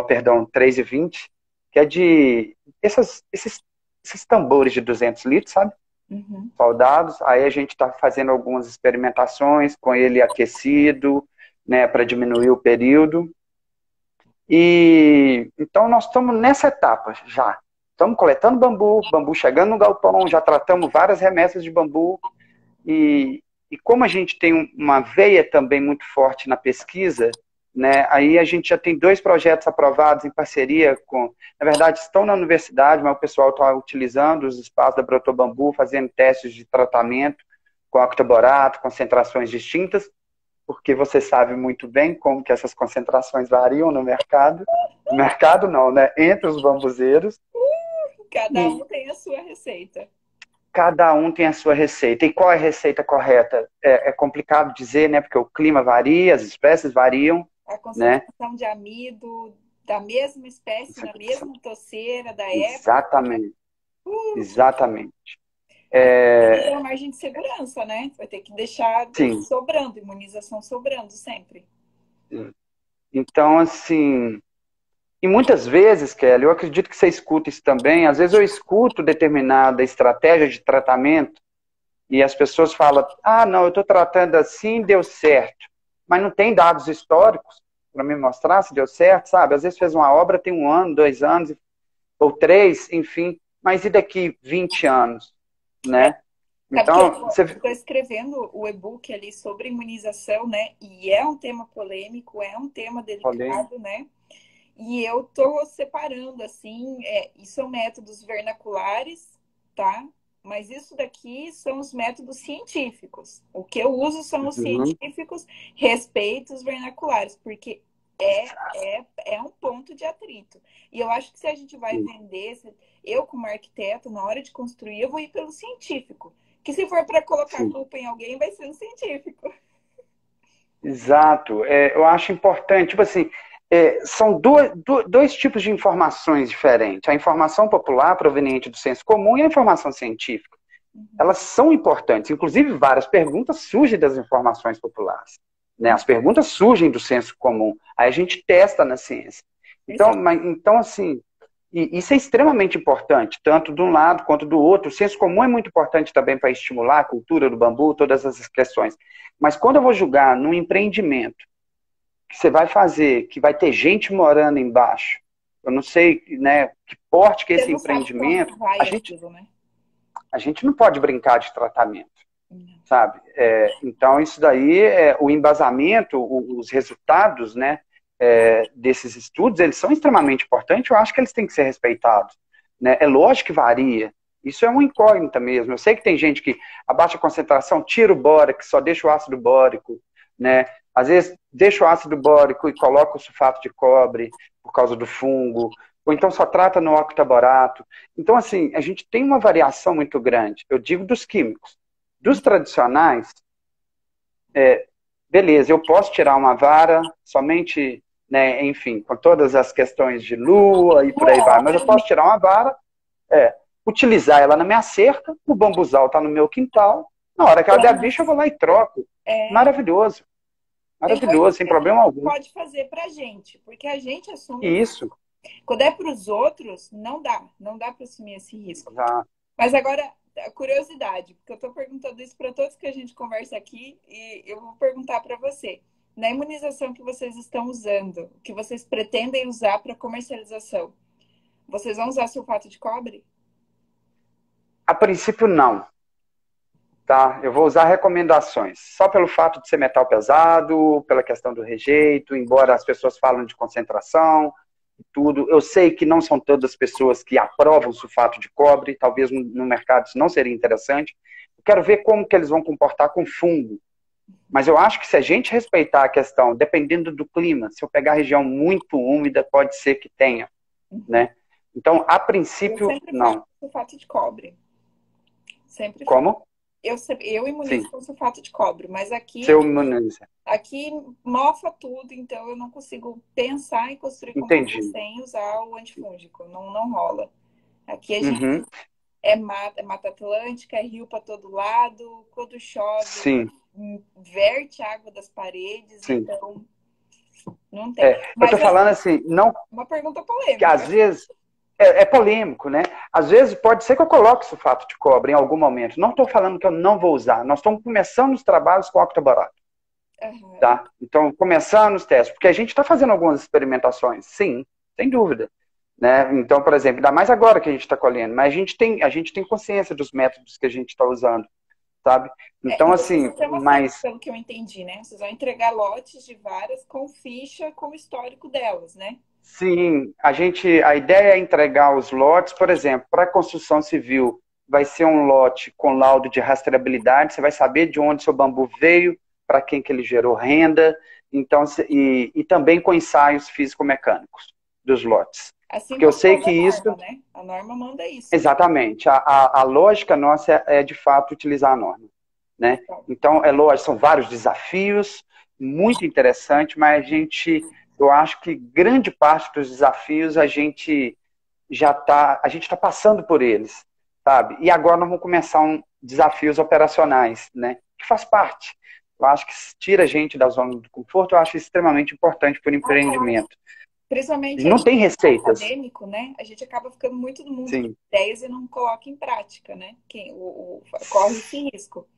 perdão, 3.20, que é de esses tambores de 200 litros, sabe? Uhum. Soldados, aí a gente está fazendo algumas experimentações com ele aquecido, né, para diminuir o período. E então nós estamos nessa etapa já. Estamos coletando bambu chegando no galpão, já tratamos várias remessas de bambu. E como a gente tem uma veia também muito forte na pesquisa, né, aí a gente já tem 2 projetos aprovados em parceria com... Na verdade, estão na universidade, mas o pessoal está utilizando os espaços da Brotobambu, fazendo testes de tratamento com octaborato, concentrações distintas, porque você sabe muito bem como que essas concentrações variam no mercado. No mercado não, né? Entre os bambuzeiros. Cada um tem a sua receita. Cada um tem a sua receita. E qual é a receita correta? É complicado dizer, né? Porque o clima varia, as espécies variam. A concentração, né? de amido da mesma espécie, na mesma toceira, da época. Exatamente. Exatamente. É a margem de segurança, né? Vai ter que deixar sobrando, imunização sobrando sempre. Sim. Então, assim... E muitas vezes, Kelly, eu acredito que você escuta isso também, às vezes eu escuto determinada estratégia de tratamento e as pessoas falam, não, eu estou tratando assim, deu certo. Mas não tem dados históricos para me mostrar se deu certo, sabe? Às vezes fez uma obra, tem 1 ano, 2 anos, ou 3, enfim, mas e daqui 20 anos, né? Então, eu estou escrevendo o e-book ali sobre imunização, né? E é um tema polêmico, é um tema delicado, né? E eu tô separando, assim, isso são métodos vernaculares, tá? Mas isso daqui são os métodos científicos. O que eu uso são os científicos, respeito os vernaculares, porque é um ponto de atrito. E eu acho que se a gente vai vender, eu como arquiteto, na hora de construir, eu vou ir pelo científico. Que se for para colocar culpa em alguém, vai ser um científico. Exato. Eu acho importante, tipo assim, são dois tipos de informações diferentes. A informação popular proveniente do senso comum e a informação científica. elas são importantes. Inclusive, várias perguntas surgem das informações populares. Né? As perguntas surgem do senso comum. Aí a gente testa na ciência. Então assim, isso é extremamente importante, tanto de um lado quanto do outro. O senso comum é muito importante também para estimular a cultura do bambu, todas essas questões. Mas quando eu vou julgar num empreendimento que você vai fazer, que vai ter gente morando embaixo, eu não sei, né, que porte que é esse empreendimento, a gente não pode brincar de tratamento, sabe? Então, isso daí, o embasamento, os resultados, né, desses estudos, eles são extremamente importantes, eu acho que eles têm que ser respeitados. Né? É lógico que varia, isso é uma incógnita mesmo. Eu sei que tem gente que abaixa a concentração, tira o bórax, só deixa o ácido bórico, né? Às vezes deixa o ácido bórico e coloca o sulfato de cobre por causa do fungo, ou então só trata no octaborato. Então, assim, a gente tem uma variação muito grande. Eu digo dos químicos. Dos tradicionais, beleza, eu posso tirar uma vara somente, né, enfim, com todas as questões de lua e por aí vai, mas eu posso tirar uma vara, utilizar ela na minha cerca, o bambuzal está no meu quintal, na hora que ela der bicho eu vou lá e troco. Maravilhoso. Maravilhoso, sem problema algum. Pode fazer pra gente, porque a gente assume. Isso. Quando é para os outros, não dá para assumir esse risco. Exato. Mas agora, curiosidade, porque eu estou perguntando isso para todos que a gente conversa aqui e eu vou perguntar para você. Na imunização que vocês estão usando, que vocês pretendem usar para comercialização, vocês vão usar sulfato de cobre? A princípio, não. Tá? Eu vou usar recomendações, só pelo fato de ser metal pesado, pela questão do rejeito, embora as pessoas falam de concentração e tudo. Eu sei que não são todas as pessoas que aprovam sulfato de cobre, talvez no mercado isso não seria interessante. Eu quero ver como que eles vão comportar com fungo. Mas eu acho que se a gente respeitar a questão, dependendo do clima, se eu pegar a região muito úmida, pode ser que tenha, né? Então, a princípio, não. Sulfato de cobre. Sempre. Como? Eu imunizo com sulfato de cobre, mas aqui mofa tudo, então eu não consigo pensar em construir composto sem usar o antifúngico, não rola. Aqui a gente é mata atlântica, é rio para todo lado, quando chove, verte a água das paredes, então não tem. Mas, eu tô falando assim, não. Uma pergunta polêmica. Que às vezes é polêmico, né? Às vezes pode ser que eu coloque sulfato de cobre em algum momento. Não estou falando que eu não vou usar. Nós estamos começando os trabalhos com octaborato. Tá? Então, começando os testes. Porque a gente está fazendo algumas experimentações. Sim, sem dúvida. Né? Então, por exemplo, ainda mais agora que a gente está colhendo. Mas a gente tem consciência dos métodos que a gente está usando. Sabe? Então, assim, pelo que eu entendi, né? Vocês vão entregar lotes de varas com ficha, com o histórico delas, né? Sim, a ideia é entregar os lotes, por exemplo, para a construção civil, vai ser um lote com laudo de rastreabilidade, você vai saber de onde seu bambu veio, para quem que ele gerou renda, então, e também com ensaios físico-mecânicos dos lotes. Assim porque eu sei que isso... né? A norma manda isso. Exatamente, a lógica nossa é de fato utilizar a norma. Né? Então, é lógico, são vários desafios, muito interessante, mas eu acho que grande parte dos desafios a gente está passando por eles, sabe? E agora nós vamos começar desafios operacionais, né? Que faz parte. Eu acho que tira a gente da zona do conforto, eu acho extremamente importante para o empreendimento. Principalmente não tem receitas. Acadêmico, né? A gente acaba ficando muito no mundo de ideias e não coloca em prática, né? Corre esse risco.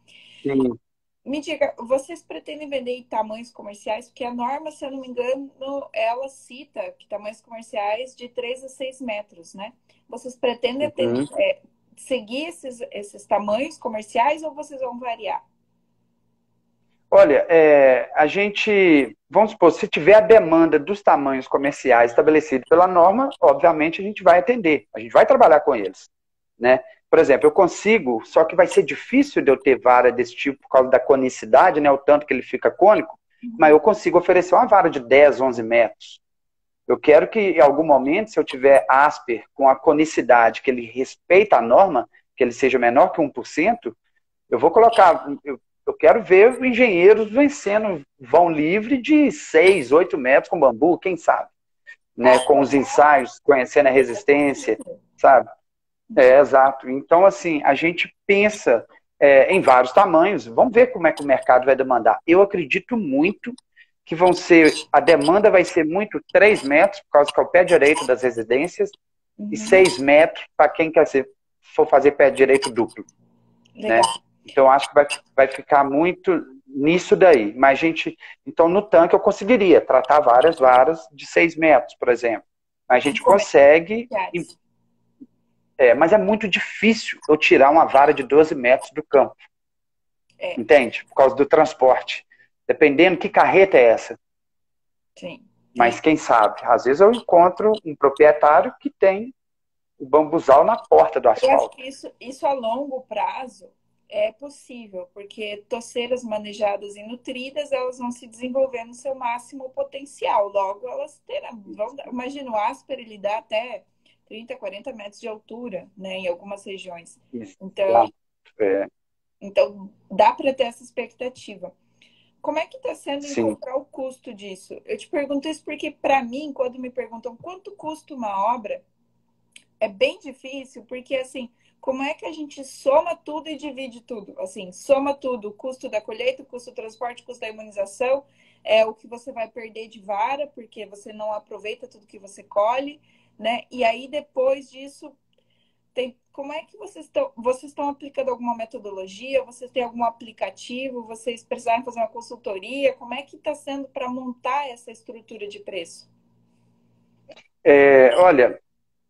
Sim. Me diga, vocês pretendem vender em tamanhos comerciais? Porque a norma, se eu não me engano, ela cita que tamanhos comerciais de 3 a 6 metros, né? Vocês pretendem seguir esses tamanhos comerciais ou vocês vão variar? Olha, vamos supor, se tiver a demanda dos tamanhos comerciais estabelecido pela norma, obviamente a gente vai atender, a gente vai trabalhar com eles, né? Por exemplo, eu consigo, só que vai ser difícil de eu ter vara desse tipo por causa da conicidade, né? O tanto que ele fica cônico, mas eu consigo oferecer uma vara de 10, 11 metros. Eu quero que, em algum momento, se eu tiver asper com a conicidade, que ele respeita a norma, que ele seja menor que 1%, eu vou colocar... Eu quero ver engenheiros vencendo vão livre de 6, 8 metros com bambu, quem sabe? Né? Com os ensaios, conhecendo a resistência, sabe? Exato. Então, assim, a gente pensa em vários tamanhos. Vamos ver como é que o mercado vai demandar. Eu acredito muito que a demanda vai ser muito 3 metros, por causa que é o pé direito das residências, e Uhum. 6 metros para quem for fazer pé direito duplo, né? Legal. Então, acho que vai ficar muito nisso daí. Mas, gente, então no tanque eu conseguiria tratar várias varas de 6 metros, por exemplo. A gente consegue, Reais. mas é muito difícil eu tirar uma vara de 12 metros do campo, É, entende? Por causa do transporte. Dependendo que carreta é essa. sim. Mas quem sabe? Às vezes eu encontro um proprietário que tem o bambuzal na porta do Eu acho asfalto. que isso a longo prazo é possível, porque toceiras manejadas e nutridas, elas vão se desenvolver no seu máximo potencial. Logo, elas terão. Imagina, o Asper, ele dá até 30, 40 metros de altura, né, em algumas regiões. Então, Exato. É, então dá para ter essa expectativa. Como é que está sendo sim. encontrar o custo disso? Eu te pergunto isso porque, para mim, quando me perguntam quanto custa uma obra, é bem difícil, porque assim, como é que a gente soma tudo e divide tudo? Assim, soma tudo, o custo da colheita, o custo do transporte, o custo da imunização, é o que você vai perder de vara, porque você não aproveita tudo que você colhe, né? E aí, depois disso, como é que vocês estão aplicando alguma metodologia? Vocês têm algum aplicativo? Vocês precisaram fazer uma consultoria? Como é que está sendo para montar essa estrutura de preço? Olha,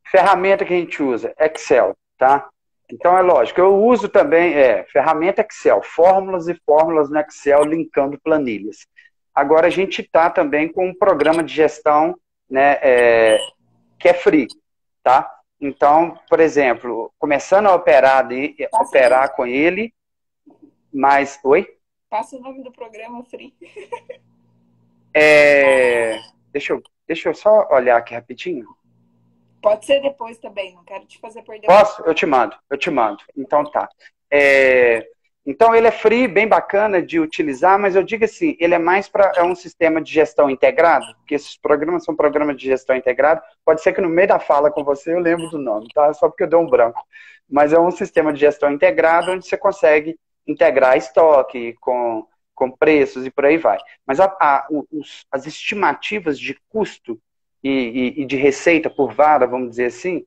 ferramenta que a gente usa, Excel, tá? Então é lógico, eu uso também ferramenta Excel, fórmulas e fórmulas no Excel linkando planilhas. Agora a gente está também com um programa de gestão, né, que é free, tá? Então, por exemplo, começando a Passa o nome, operar com ele, mas, oi? passa o nome do programa Free. É, deixa eu só olhar aqui rapidinho. Pode ser depois também, não quero te fazer perder muito. Posso? Eu te mando. Então tá. É, então ele é free, bem bacana de utilizar, mas eu digo assim, ele é mais para um sistema de gestão integrado, porque esses programas são programas de gestão integrado. Pode ser que no meio da fala com você eu lembro do nome, tá? Só porque eu dei um branco. Mas é um sistema de gestão integrado onde você consegue integrar estoque com preços e por aí vai. Mas as estimativas de custo e de receita por vara, vamos dizer assim,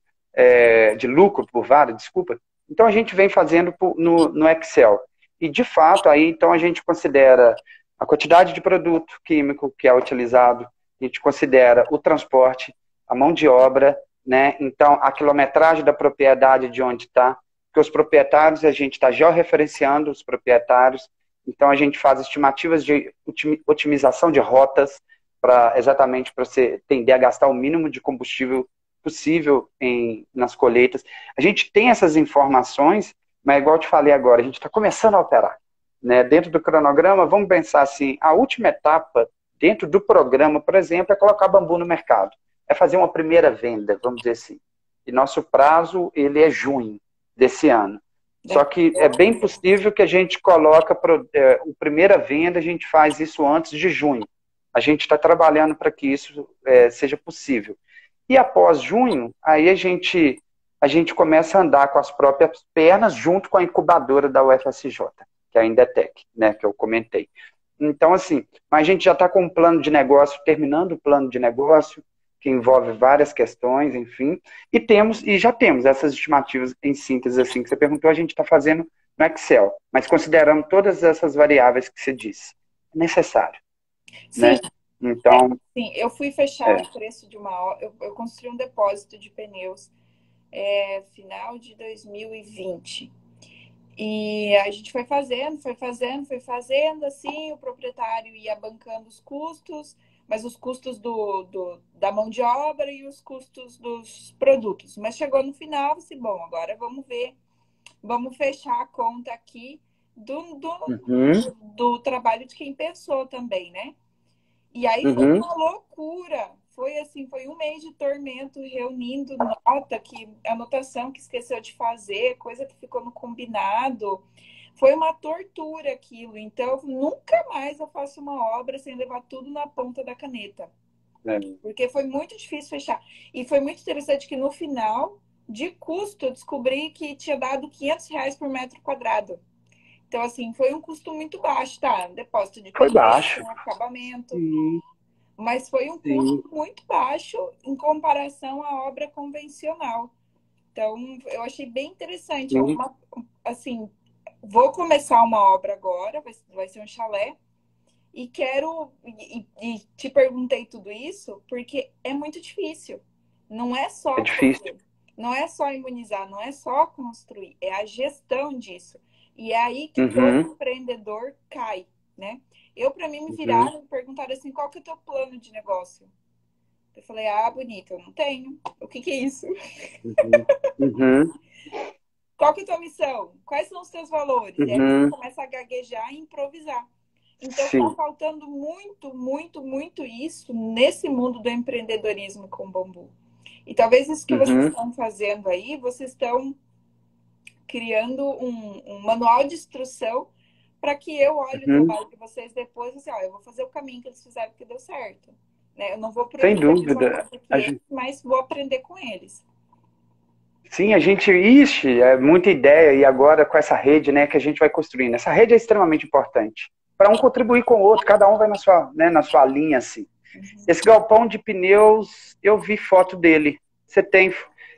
de lucro por vara, desculpa. Então a gente vem fazendo no Excel. E de fato, aí então a gente considera a quantidade de produto químico que é utilizado, a gente considera o transporte, a mão de obra, né? Então a quilometragem da propriedade de onde está, porque os proprietários, a gente está georreferenciando os proprietários, então a gente faz estimativas de otimização de rotas, exatamente para você tender a gastar o mínimo de combustível possível nas colheitas. A gente tem essas informações, mas igual eu te falei agora, a gente está começando a operar. Né? Dentro do cronograma, vamos pensar assim, a última etapa dentro do programa, por exemplo, é colocar bambu no mercado. É fazer uma primeira venda, vamos dizer assim. E nosso prazo, ele é junho desse ano. Só que é bem possível que a gente coloque a primeira venda, a gente faz isso antes de junho. A gente está trabalhando para que isso seja possível. E após junho, aí a gente começa a andar com as próprias pernas junto com a incubadora da UFSJ, que é a Indetec, né, que eu comentei. Então, assim, a gente já está com um plano de negócio, terminando o plano de negócio, que envolve várias questões, enfim, e já temos essas estimativas em síntese, assim, que você perguntou, a gente está fazendo no Excel, mas considerando todas essas variáveis que você disse. É necessário, Sim, né? Então, sim, eu fui fechar o preço de uma hora, eu construí um depósito de pneus final de 2020. E a gente foi fazendo, assim, o proprietário ia bancando os custos, mas os custos da mão de obra e os custos dos produtos. Mas chegou no final, assim, bom, agora vamos ver, vamos fechar a conta aqui do, do, uhum, do trabalho de quem pensou também, né? E aí foi uhum. uma loucura. Foi assim, foi um mês de tormento, reunindo anotação que esqueceu de fazer, coisa que ficou no combinado. Foi uma tortura aquilo. Então, nunca mais eu faço uma obra sem levar tudo na ponta da caneta. É, Porque foi muito difícil fechar. E foi muito interessante que no final, de custo, eu descobri que tinha dado R$ 500 por metro quadrado. Então, assim, foi um custo muito baixo, tá? Depósito de Foi pedreiro, baixo. acabamento, Sim, mas foi um sim. custo muito baixo em comparação à obra convencional. Então, eu achei bem interessante. É Sim. uma, assim, vou começar uma obra agora, vai ser um chalé, e quero. E te perguntei tudo isso porque é muito difícil. Não é É só difícil. fazer, não é só imunizar, não é só construir, é a gestão disso. E é aí que todo Uhum, empreendedor cai, né? Eu, para mim, me uhum, viraram e perguntaram assim: qual que é o teu plano de negócio? Eu falei: ah, bonita, eu não tenho. O que que é isso? uhum, uhum, Qual que é a tua missão? Quais são os teus valores? E aí você uhum. começa a gaguejar e improvisar. Então, está Sim. faltando muito, muito, muito isso nesse mundo do empreendedorismo com bambu. E talvez isso que vocês Uhum, estão fazendo aí, vocês estão criando um manual de instrução para que eu olhe o uhum. trabalho de vocês depois e assim, ó, eu vou fazer o caminho que eles fizeram que deu certo. Né? Eu não vou Sem produzir a mesma dúvida. coisa que eles, mas vou aprender com eles. Sim, a gente, ixi, é muita ideia, e agora com essa rede, né, que a gente vai construindo. Essa rede é extremamente importante. Para um contribuir com o outro, cada um vai na sua, né, na sua linha, assim. Esse galpão de pneus, eu vi foto dele. Você tem,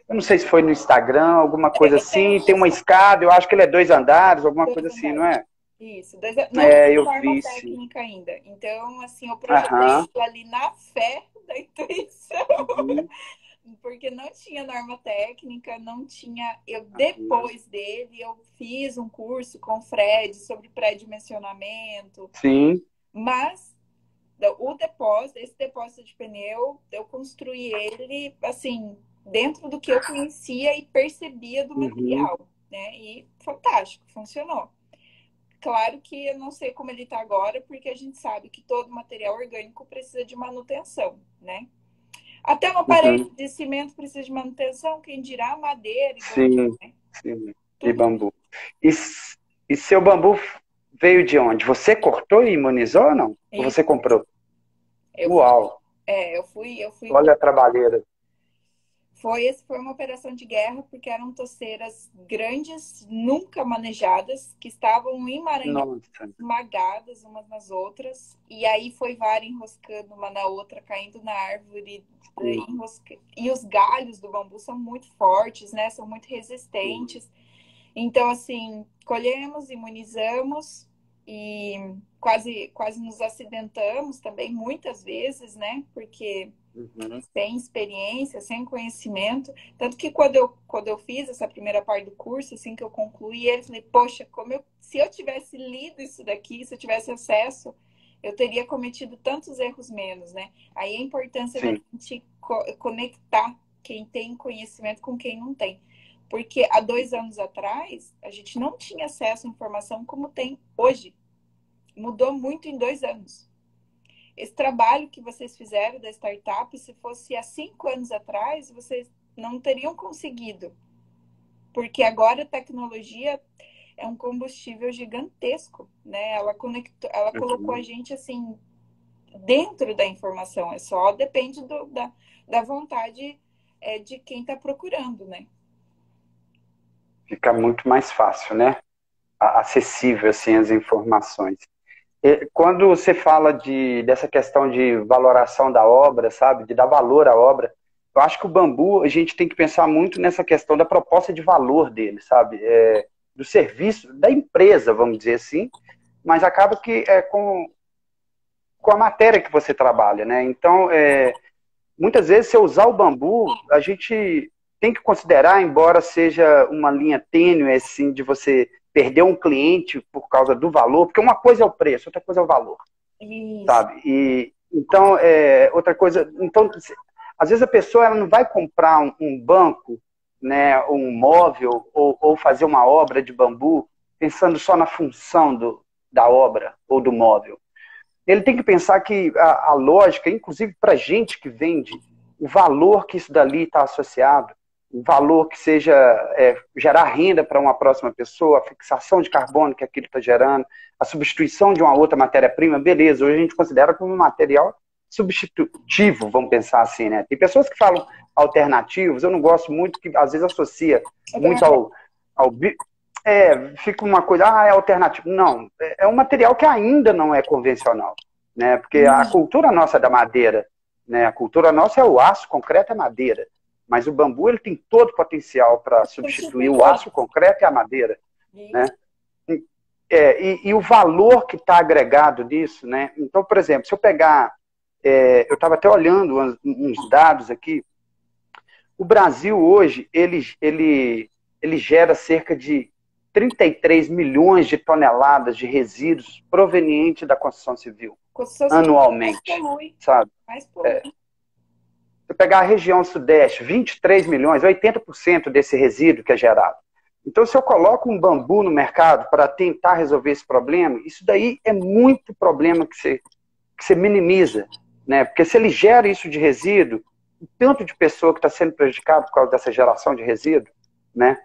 eu não sei se foi no Instagram, alguma coisa Eu tenho assim, tem uma escada, eu acho que ele é 2 andares, alguma dois coisa assim, não andares. é? Isso, não É, tem eu norma vi, sim. técnica ainda. Então, assim, eu projetei Aham. aquilo ali na fé da intuição, Uhum. porque não tinha norma técnica, não tinha. Eu, Uhum. depois dele, eu fiz um curso com o Fred sobre pré-dimensionamento, Sim. mas esse depósito de pneu, eu construí ele, assim, dentro do que eu conhecia e percebia do Uhum. material, né? E fantástico, funcionou. Claro que eu não sei como ele está agora, porque a gente sabe que todo material orgânico precisa de manutenção, né? Até uma parede Uhum. de cimento precisa de manutenção, quem dirá madeira e bambu, Sim, né? sim. E Tudo. bambu. E, e seu bambu veio de onde? Você cortou e imunizou ou não? Ou você Isso. comprou? Eu fui, Uau! eu fui. Olha a trabalheira. Foi uma operação de guerra, porque eram toceiras grandes, nunca manejadas, que estavam emaranhadas, Nossa. esmagadas umas nas outras, e aí foi vara enroscando uma na outra, caindo na árvore, Sim, e os galhos do bambu são muito fortes, né? São muito sim. resistentes. Então, assim, colhemos, imunizamos e quase nos acidentamos também muitas vezes, né? Porque Uhum. sem experiência, sem conhecimento. Tanto que quando eu fiz essa primeira parte do curso, assim que eu concluí, eu falei, poxa, se eu tivesse lido isso daqui, se eu tivesse acesso, eu teria cometido tantos erros menos, né? Aí a importância da Sim. gente conectar quem tem conhecimento com quem não tem. Porque há 2 anos atrás, a gente não tinha acesso à informação como tem hoje. Mudou muito em 2 anos. Esse trabalho que vocês fizeram da startup, se fosse há 5 anos atrás, vocês não teriam conseguido. Porque agora a tecnologia é um combustível gigantesco, né? Ela colocou a Uhum. gente assim dentro da informação. É só depende da vontade de quem está procurando, né? Fica muito mais fácil, né? Acessível, assim, as informações. E quando você fala dessa questão de valoração da obra, sabe? De dar valor à obra, eu acho que o bambu, a gente tem que pensar muito nessa questão da proposta de valor dele, sabe? Do serviço, da empresa, vamos dizer assim, mas acaba que é com a matéria que você trabalha, né? Então, muitas vezes, se eu usar o bambu, a gente tem que considerar, embora seja uma linha tênue, assim, de você perder um cliente por causa do valor, porque uma coisa é o preço, outra coisa é o valor, Isso. sabe? E então, outra coisa, então, às vezes a pessoa ela não vai comprar um banco, né, um móvel ou fazer uma obra de bambu pensando só na função da obra ou do móvel. Ele tem que pensar que a lógica, inclusive para a gente que vende, o valor que isso dali está associado, o valor que seja gerar renda para uma próxima pessoa, a fixação de carbono que aquilo está gerando, a substituição de uma outra matéria-prima, beleza, hoje a gente considera como um material substitutivo, vamos pensar assim, né? Tem pessoas que falam alternativos, eu não gosto muito, que às vezes associa muito fica uma coisa, é alternativo. Não, é um material que ainda não é convencional, né? Porque a cultura nossa é da madeira, né? A cultura nossa é o aço, concreto e madeira. Mas o bambu, ele tem todo o potencial para substituir o aço, o concreto e a madeira, né? E o valor que está agregado nisso, né? Então, por exemplo, se eu pegar, eu estava até olhando uns dados aqui, o Brasil hoje, ele gera cerca de 33 milhões de toneladas de resíduos provenientes da construção civil, anualmente, sabe? Se eu pegar a região sudeste, 23 milhões, 80% desse resíduo que é gerado. Então, se eu coloco um bambu no mercado para tentar resolver esse problema, isso daí é muito problema que você minimiza, né? Porque se ele gera isso de resíduo, o tanto de pessoa que está sendo prejudicada por causa dessa geração de resíduo, né?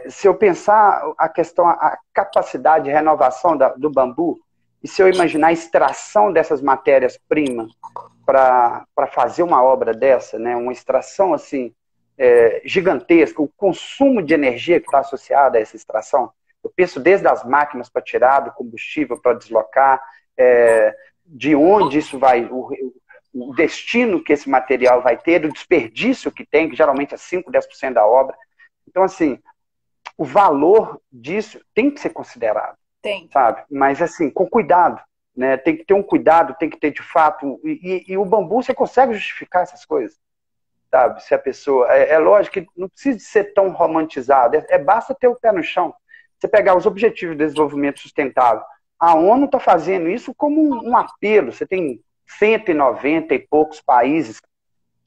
Se eu pensar a questão, a capacidade de renovação do bambu, e se eu imaginar a extração dessas matérias-primas para fazer uma obra dessa, né? Uma extração assim, gigantesca, o consumo de energia que está associado a essa extração, eu penso desde as máquinas para tirar do combustível, para deslocar, de onde isso vai, o destino que esse material vai ter, o desperdício que tem, que geralmente é 5, 10% da obra. Então, assim, o valor disso tem que ser considerado, sabe? Mas, assim, com cuidado, né? Tem que ter um cuidado, tem que ter, de fato, e o bambu, você consegue justificar essas coisas, sabe? Se a pessoa, lógico que não precisa ser tão romantizado, basta ter o pé no chão. Você pegar os Objetivos de Desenvolvimento Sustentável, a ONU está fazendo isso como um apelo. Você tem 190 e poucos países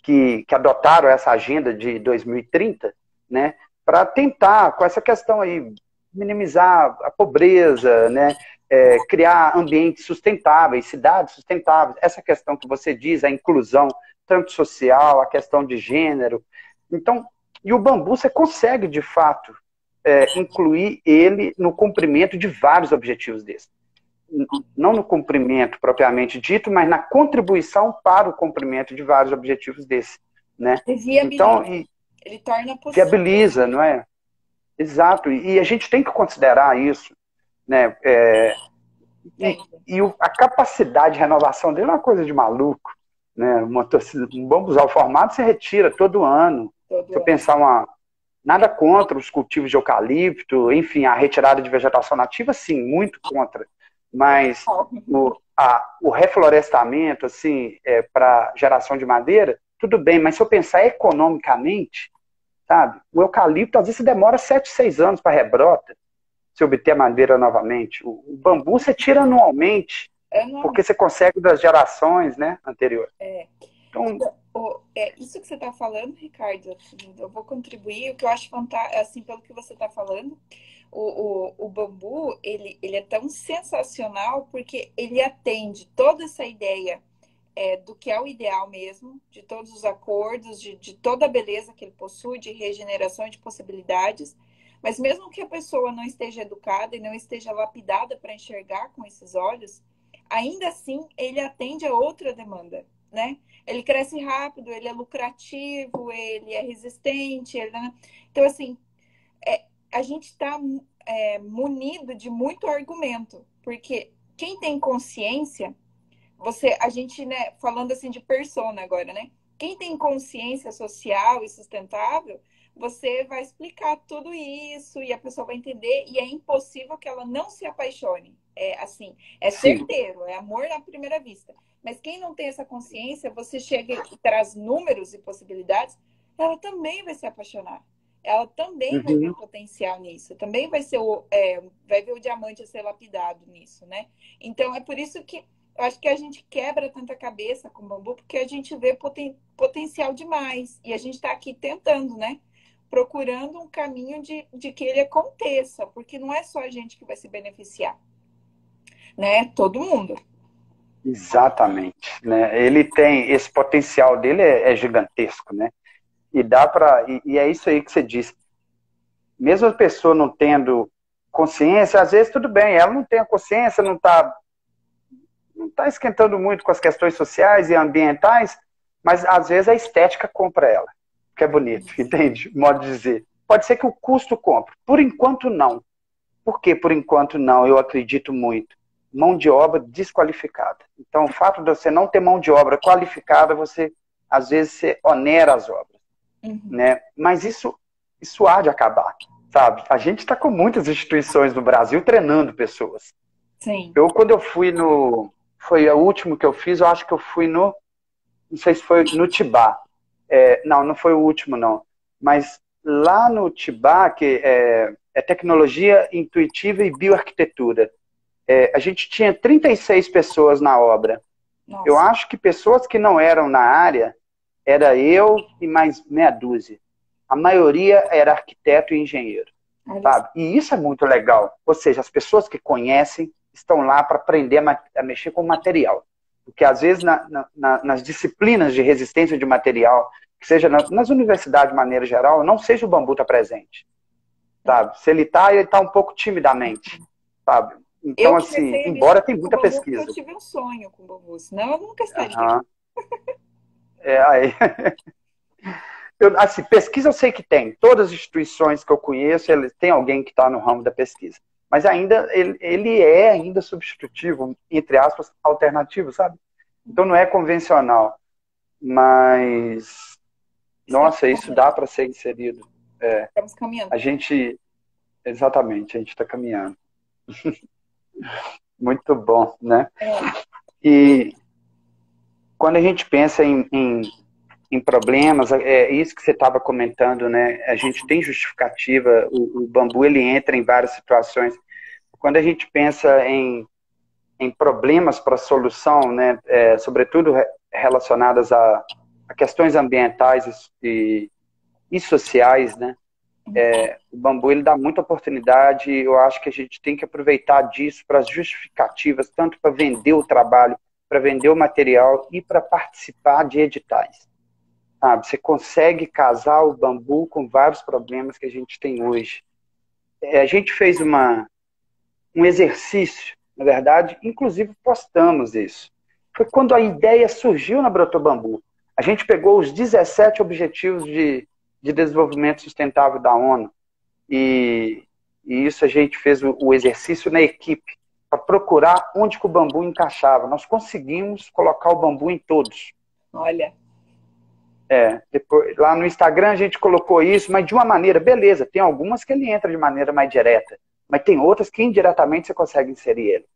que adotaram essa agenda de 2030, né, para tentar, com essa questão aí, minimizar a pobreza, né, criar ambientes sustentáveis, cidades sustentáveis, essa questão que você diz, a inclusão, tanto social, a questão de gênero. Então, e o bambu, você consegue, de fato, incluir ele no cumprimento de vários objetivos desses. Não no cumprimento propriamente dito, mas na contribuição para o cumprimento de vários objetivos desses, né? Então, ele torna possível. Viabiliza, não é? Exato. E a gente tem que considerar isso, né? A capacidade de renovação dele é uma coisa de maluco, né? Um bambuzal formado você retira todo ano. Se eu pensar nada contra os cultivos de eucalipto, enfim, a retirada de vegetação nativa, sim, muito contra. Mas o reflorestamento, assim, para geração de madeira, tudo bem, mas se eu pensar economicamente, sabe, o eucalipto, às vezes, demora 7, 6 anos para rebrota, se obter a madeira novamente. O bambu você tira anualmente, porque você consegue das gerações, né, anteriores. Então, isso que você está falando, Ricardo, eu vou contribuir. O que eu acho fantástico, assim, pelo que você está falando, o bambu, ele é tão sensacional porque ele atende toda essa ideia do que é o ideal mesmo, de todos os acordos, de toda a beleza que ele possui, de regeneração e de possibilidades. Mas mesmo que a pessoa não esteja educada e não esteja lapidada para enxergar com esses olhos, ainda assim ele atende a outra demanda, né? Ele cresce rápido, ele é lucrativo, ele é resistente. Então, assim, a gente está munido de muito argumento, porque quem tem consciência, a gente, né, falando assim de persona agora, né? Quem tem consciência social e sustentável, você vai explicar tudo isso e a pessoa vai entender, e é impossível que ela não se apaixone. É certeiro, é amor à primeira vista. Mas quem não tem essa consciência, você chega e traz números e possibilidades, ela também vai se apaixonar. Ela também vai ver potencial nisso. Também vai ver o diamante a ser lapidado nisso, né? Então, é por isso que eu acho que a gente quebra tanta cabeça com o bambu, porque a gente vê potencial demais. E a gente está aqui tentando, né? Procurando um caminho de que ele aconteça. Porque não é só a gente que vai se beneficiar, né? Todo mundo. Exatamente, né? Ele tem, esse potencial dele é gigantesco, né? E dá para, e é isso aí que você disse. Mesmo a pessoa não tendo consciência, às vezes tudo bem, ela não tem a consciência, não está esquentando muito com as questões sociais e ambientais, mas às vezes a estética compra ela, que é bonito, entende? Modo de dizer. Pode ser que o custo compre. Por enquanto, não. Por que por enquanto não? Eu acredito muito. Mão de obra desqualificada. Então, o fato de você não ter mão de obra qualificada, você, às vezes, você onera as obras. Né? Mas isso há de acabar, sabe? A gente está com muitas instituições no Brasil treinando pessoas. Sim. Quando eu fui foi o último que eu fiz, eu acho que eu fui não sei se foi no Tibá. Não foi o último, não. Mas lá no Tibá, que é tecnologia intuitiva e bioarquitetura, a gente tinha 36 pessoas na obra. Nossa. Eu acho que pessoas que não eram na área, era eu e mais meia dúzia. A maioria era arquiteto e engenheiro. Sabe? E isso é muito legal. Ou seja, as pessoas que conhecem estão lá para aprender a mexer com material. Porque, às vezes, nas disciplinas de resistência de material, que seja nas universidades de maneira geral, não seja o bambu estar presente. Sabe? Se ele está um pouco timidamente. Sabe? Então, assim, embora tem muita pesquisa. Eu tive um sonho com o bambu, senão eu nunca estaria. Aí. Assim, pesquisa eu sei que tem. Todas as instituições que eu conheço, tem alguém que está no ramo da pesquisa. Mas ainda ele é ainda substitutivo, entre aspas, alternativo, sabe? Então não é convencional. Mas, nossa, isso dá para ser inserido. Estamos caminhando. Exatamente, a gente está caminhando. Muito bom, né? E quando a gente pensa em problemas, isso que você estava comentando, né? A gente tem justificativa, o bambu ele entra em várias situações. Quando a gente pensa em problemas para solução, né? Sobretudo relacionadas a questões ambientais e sociais, né? O bambu ele dá muita oportunidade. Eu acho que a gente tem que aproveitar disso para as justificativas, tanto para vender o trabalho, para vender o material e para participar de editais. Sabe? Você consegue casar o bambu com vários problemas que a gente tem hoje. A gente fez um exercício, na verdade, inclusive postamos isso. Foi quando a ideia surgiu na Brotou Bambu. A gente pegou os 17 Objetivos de Desenvolvimento Sustentável da ONU e isso a gente fez o exercício na equipe para procurar onde que o bambu encaixava. Nós conseguimos colocar o bambu em todos. Olha. Depois, lá no Instagram a gente colocou isso, mas de uma maneira, beleza, tem algumas que ele entra de maneira mais direta, mas tem outras que indiretamente você consegue inserir ele,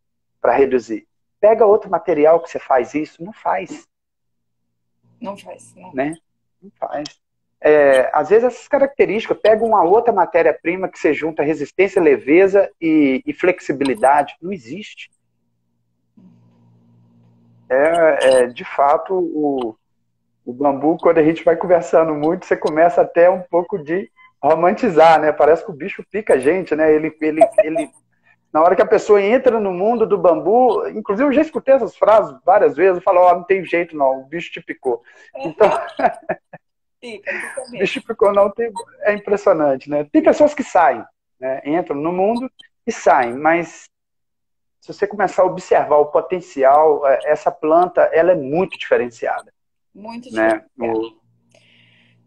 para reduzir. Pega outro material que você faz isso, não faz. Não faz, não. Né? Não faz. Às vezes essas características, pega uma outra matéria-prima que você junta resistência, leveza e flexibilidade, não existe. De fato, o bambu, quando a gente vai conversando muito, você começa até um pouco de romantizar, né? Parece que o bicho pica a gente, né? Ele, na hora que a pessoa entra no mundo do bambu, inclusive eu já escutei essas frases várias vezes, eu falo, não tem jeito não, o bicho te picou. Então, o bicho te picou não, é impressionante, né? Tem pessoas que saem, né? Entram no mundo e saem, mas se você começar a observar o potencial, essa planta, ela é muito diferenciada. Muito diferenciada. Né?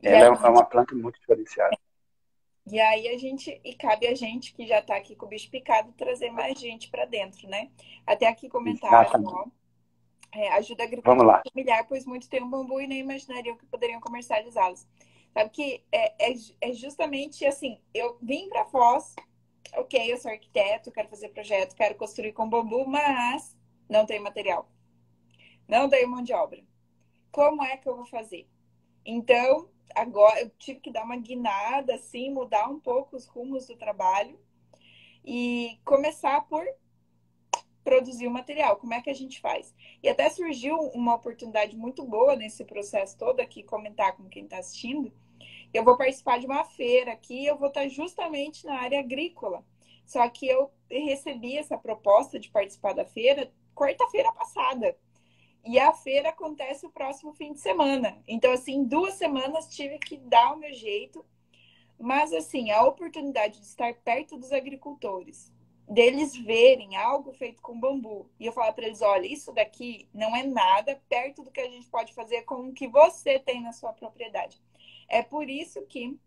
Ela é uma planta muito diferenciada. E aí cabe a gente que já está aqui com o bicho picado trazer mais gente para dentro, né? Até aqui comentário, ó. Ajuda a agricultura familiar, pois muitos têm um bambu e nem imaginariam que poderiam comercializá-los. Sabe que é justamente assim, eu vim para Foz, ok, eu sou arquiteto, quero fazer projeto, quero construir com bambu, mas não tenho material. Não tenho mão de obra. Como é que eu vou fazer? Então, agora eu tive que dar uma guinada, assim, mudar um pouco os rumos do trabalho e começar por produzir o material. Como é que a gente faz? E até surgiu uma oportunidade muito boa nesse processo todo aqui, comentar com quem está assistindo. Eu vou participar de uma feira aqui, eu vou estar justamente na área agrícola. Só que eu recebi essa proposta de participar da feira quarta-feira passada. E a feira acontece o próximo fim de semana. Então, assim, 2 semanas tive que dar o meu jeito. Mas, assim, a oportunidade de estar perto dos agricultores, deles verem algo feito com bambu. E eu falar para eles, olha, isso daqui não é nada perto do que a gente pode fazer com o que você tem na sua propriedade. É por isso que,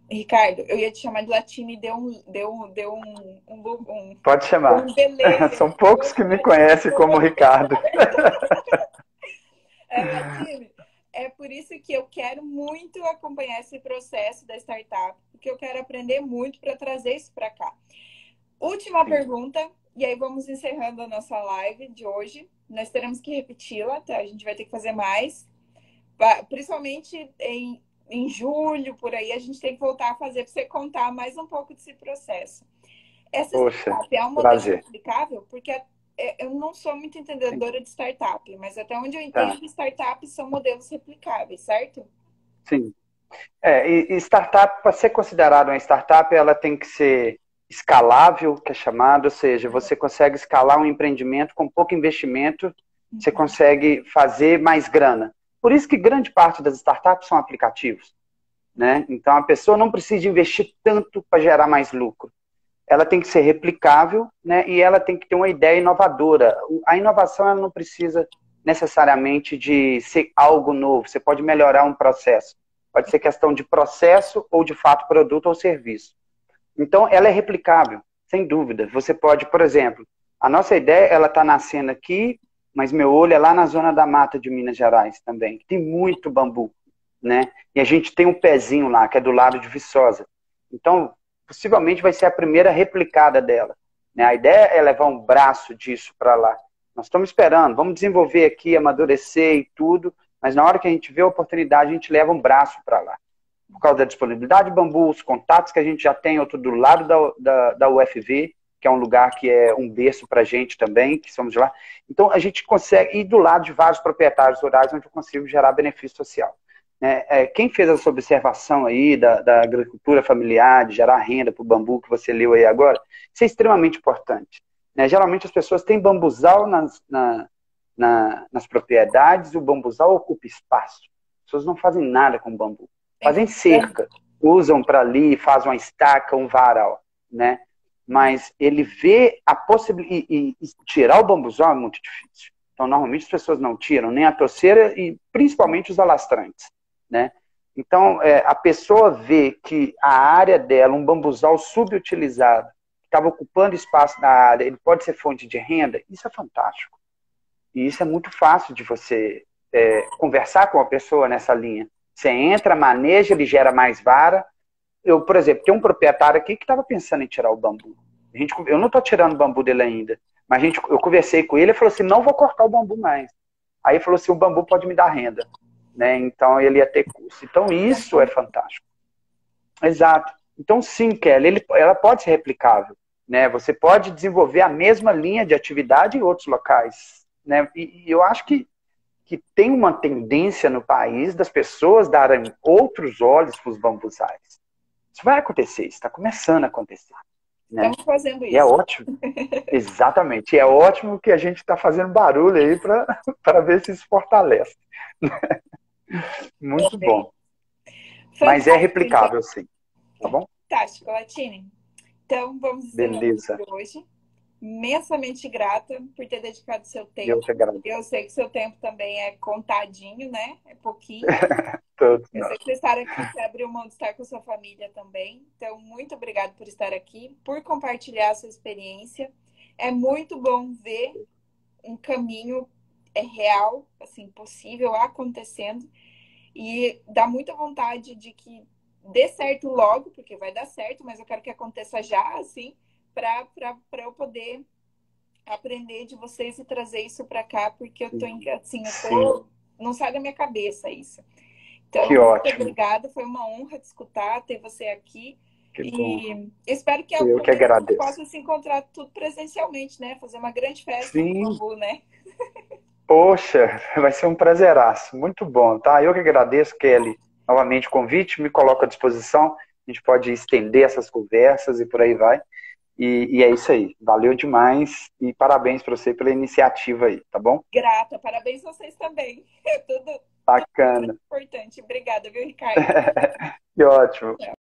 Ricardo, eu ia te chamar de Latine e Pode chamar. um delay. São poucos que me conhecem como Ricardo. Latine, é por isso que eu quero muito acompanhar esse processo da startup, porque eu quero aprender muito para trazer isso para cá. Última pergunta, e aí vamos encerrando a nossa live de hoje. Nós teremos que repeti-la, tá? A gente vai ter que fazer mais. Principalmente em julho, por aí, a gente tem que voltar a fazer para você contar mais um pouco desse processo. Essa startup é um modelo aplicável? Porque eu não sou muito entendedora de startup, mas até onde eu entendo, startups são modelos replicáveis, certo? Sim. E startup, para ser considerada uma startup, ela tem que ser escalável, que é chamado, ou seja, você consegue escalar um empreendimento com pouco investimento, você consegue fazer mais grana. Por isso que grande parte das startups são aplicativos, né? Então, a pessoa não precisa investir tanto para gerar mais lucro. Ela tem que ser replicável, né? E ela tem que ter uma ideia inovadora. A inovação ela não precisa necessariamente de ser algo novo. Você pode melhorar um processo. Pode ser questão de processo ou, de fato, produto ou serviço. Então, ela é replicável, sem dúvida. Você pode, por exemplo, a nossa ideia, ela está nascendo aqui, mas meu olho é lá na zona da mata de Minas Gerais também, que tem muito bambu, né? E a gente tem um pezinho lá, que é do lado de Viçosa. Então, possivelmente vai ser a primeira replicada dela, né? A ideia é levar um braço disso para lá. Nós estamos esperando, vamos desenvolver aqui, amadurecer e tudo, mas na hora que a gente vê a oportunidade, a gente leva um braço para lá. Por causa da disponibilidade de bambu, os contatos que a gente já tem, outro do lado da UFV, que é um lugar que é um berço para a gente também, que somos de lá. Então, a gente consegue ir do lado de vários proprietários rurais, onde eu consigo gerar benefício social. Quem fez essa observação aí da agricultura familiar, de gerar renda para o bambu, que você leu aí agora, isso é extremamente importante. Geralmente, as pessoas têm bambuzal nas propriedades, o bambuzal ocupa espaço. As pessoas não fazem nada com bambu. Fazem cerca, usam para ali, fazem uma estaca, um varal, né? Mas ele vê a possibilidade, e tirar o bambuzal é muito difícil. Então, normalmente as pessoas não tiram, nem a toceira e principalmente os alastrantes, né? Então, a pessoa vê que a área dela, um bambuzal subutilizado, que estava ocupando espaço na área, ele pode ser fonte de renda, isso é fantástico. E isso é muito fácil de você conversar com a pessoa nessa linha. Você entra, maneja, ele gera mais vara. Eu, por exemplo, tem um proprietário aqui que estava pensando em tirar o bambu. Eu não estou tirando o bambu dele ainda, mas eu conversei com ele e falou assim, não vou cortar o bambu mais. Aí ele falou assim, o bambu pode me dar renda, né? Então ele ia ter custo. Então isso é fantástico. Exato. Então sim, Kelly, ela pode ser replicável, né? Você pode desenvolver a mesma linha de atividade em outros locais, né? E eu acho que tem uma tendência no país das pessoas darem outros olhos para os bambuzais. Isso vai acontecer, isso está começando a acontecer. Né? Estamos fazendo isso. E é ótimo. Exatamente. E é ótimo que a gente está fazendo barulho aí para ver se isso fortalece. Muito bom. Fantástico. Mas é replicável, então. Sim. Tá bom? Fantástico, Latine. Então, vamos encerrar por hoje. Imensamente grata por ter dedicado seu tempo. Eu sei que seu tempo também é contadinho, né? É pouquinho. Eu sei que você estar aqui, você abriu mão de estar com sua família também. Então, muito obrigada por estar aqui, por compartilhar a sua experiência. É muito bom ver um caminho real, assim, possível, acontecendo. E dá muita vontade de que dê certo logo, porque vai dar certo, mas eu quero que aconteça já, assim, para eu poder aprender de vocês e trazer isso para cá, porque eu tô assim, não sai da minha cabeça isso. Então, que muito ótimo. Obrigada, foi uma honra te escutar, ter você aqui. Que bom. Espero que eu que agradeço. possa se encontrar tudo presencialmente, né? Fazer uma grande festa no bambu, né? Poxa, vai ser um prazeraço. Muito bom, tá? Eu que agradeço, Kelly, novamente o convite, me coloco à disposição. A gente pode estender essas conversas e por aí vai. E é isso aí. Valeu demais e parabéns para você pela iniciativa aí, tá bom? Grata. Parabéns a vocês também. Bacana. Tudo importante. Obrigada, viu, Ricardo? Que ótimo.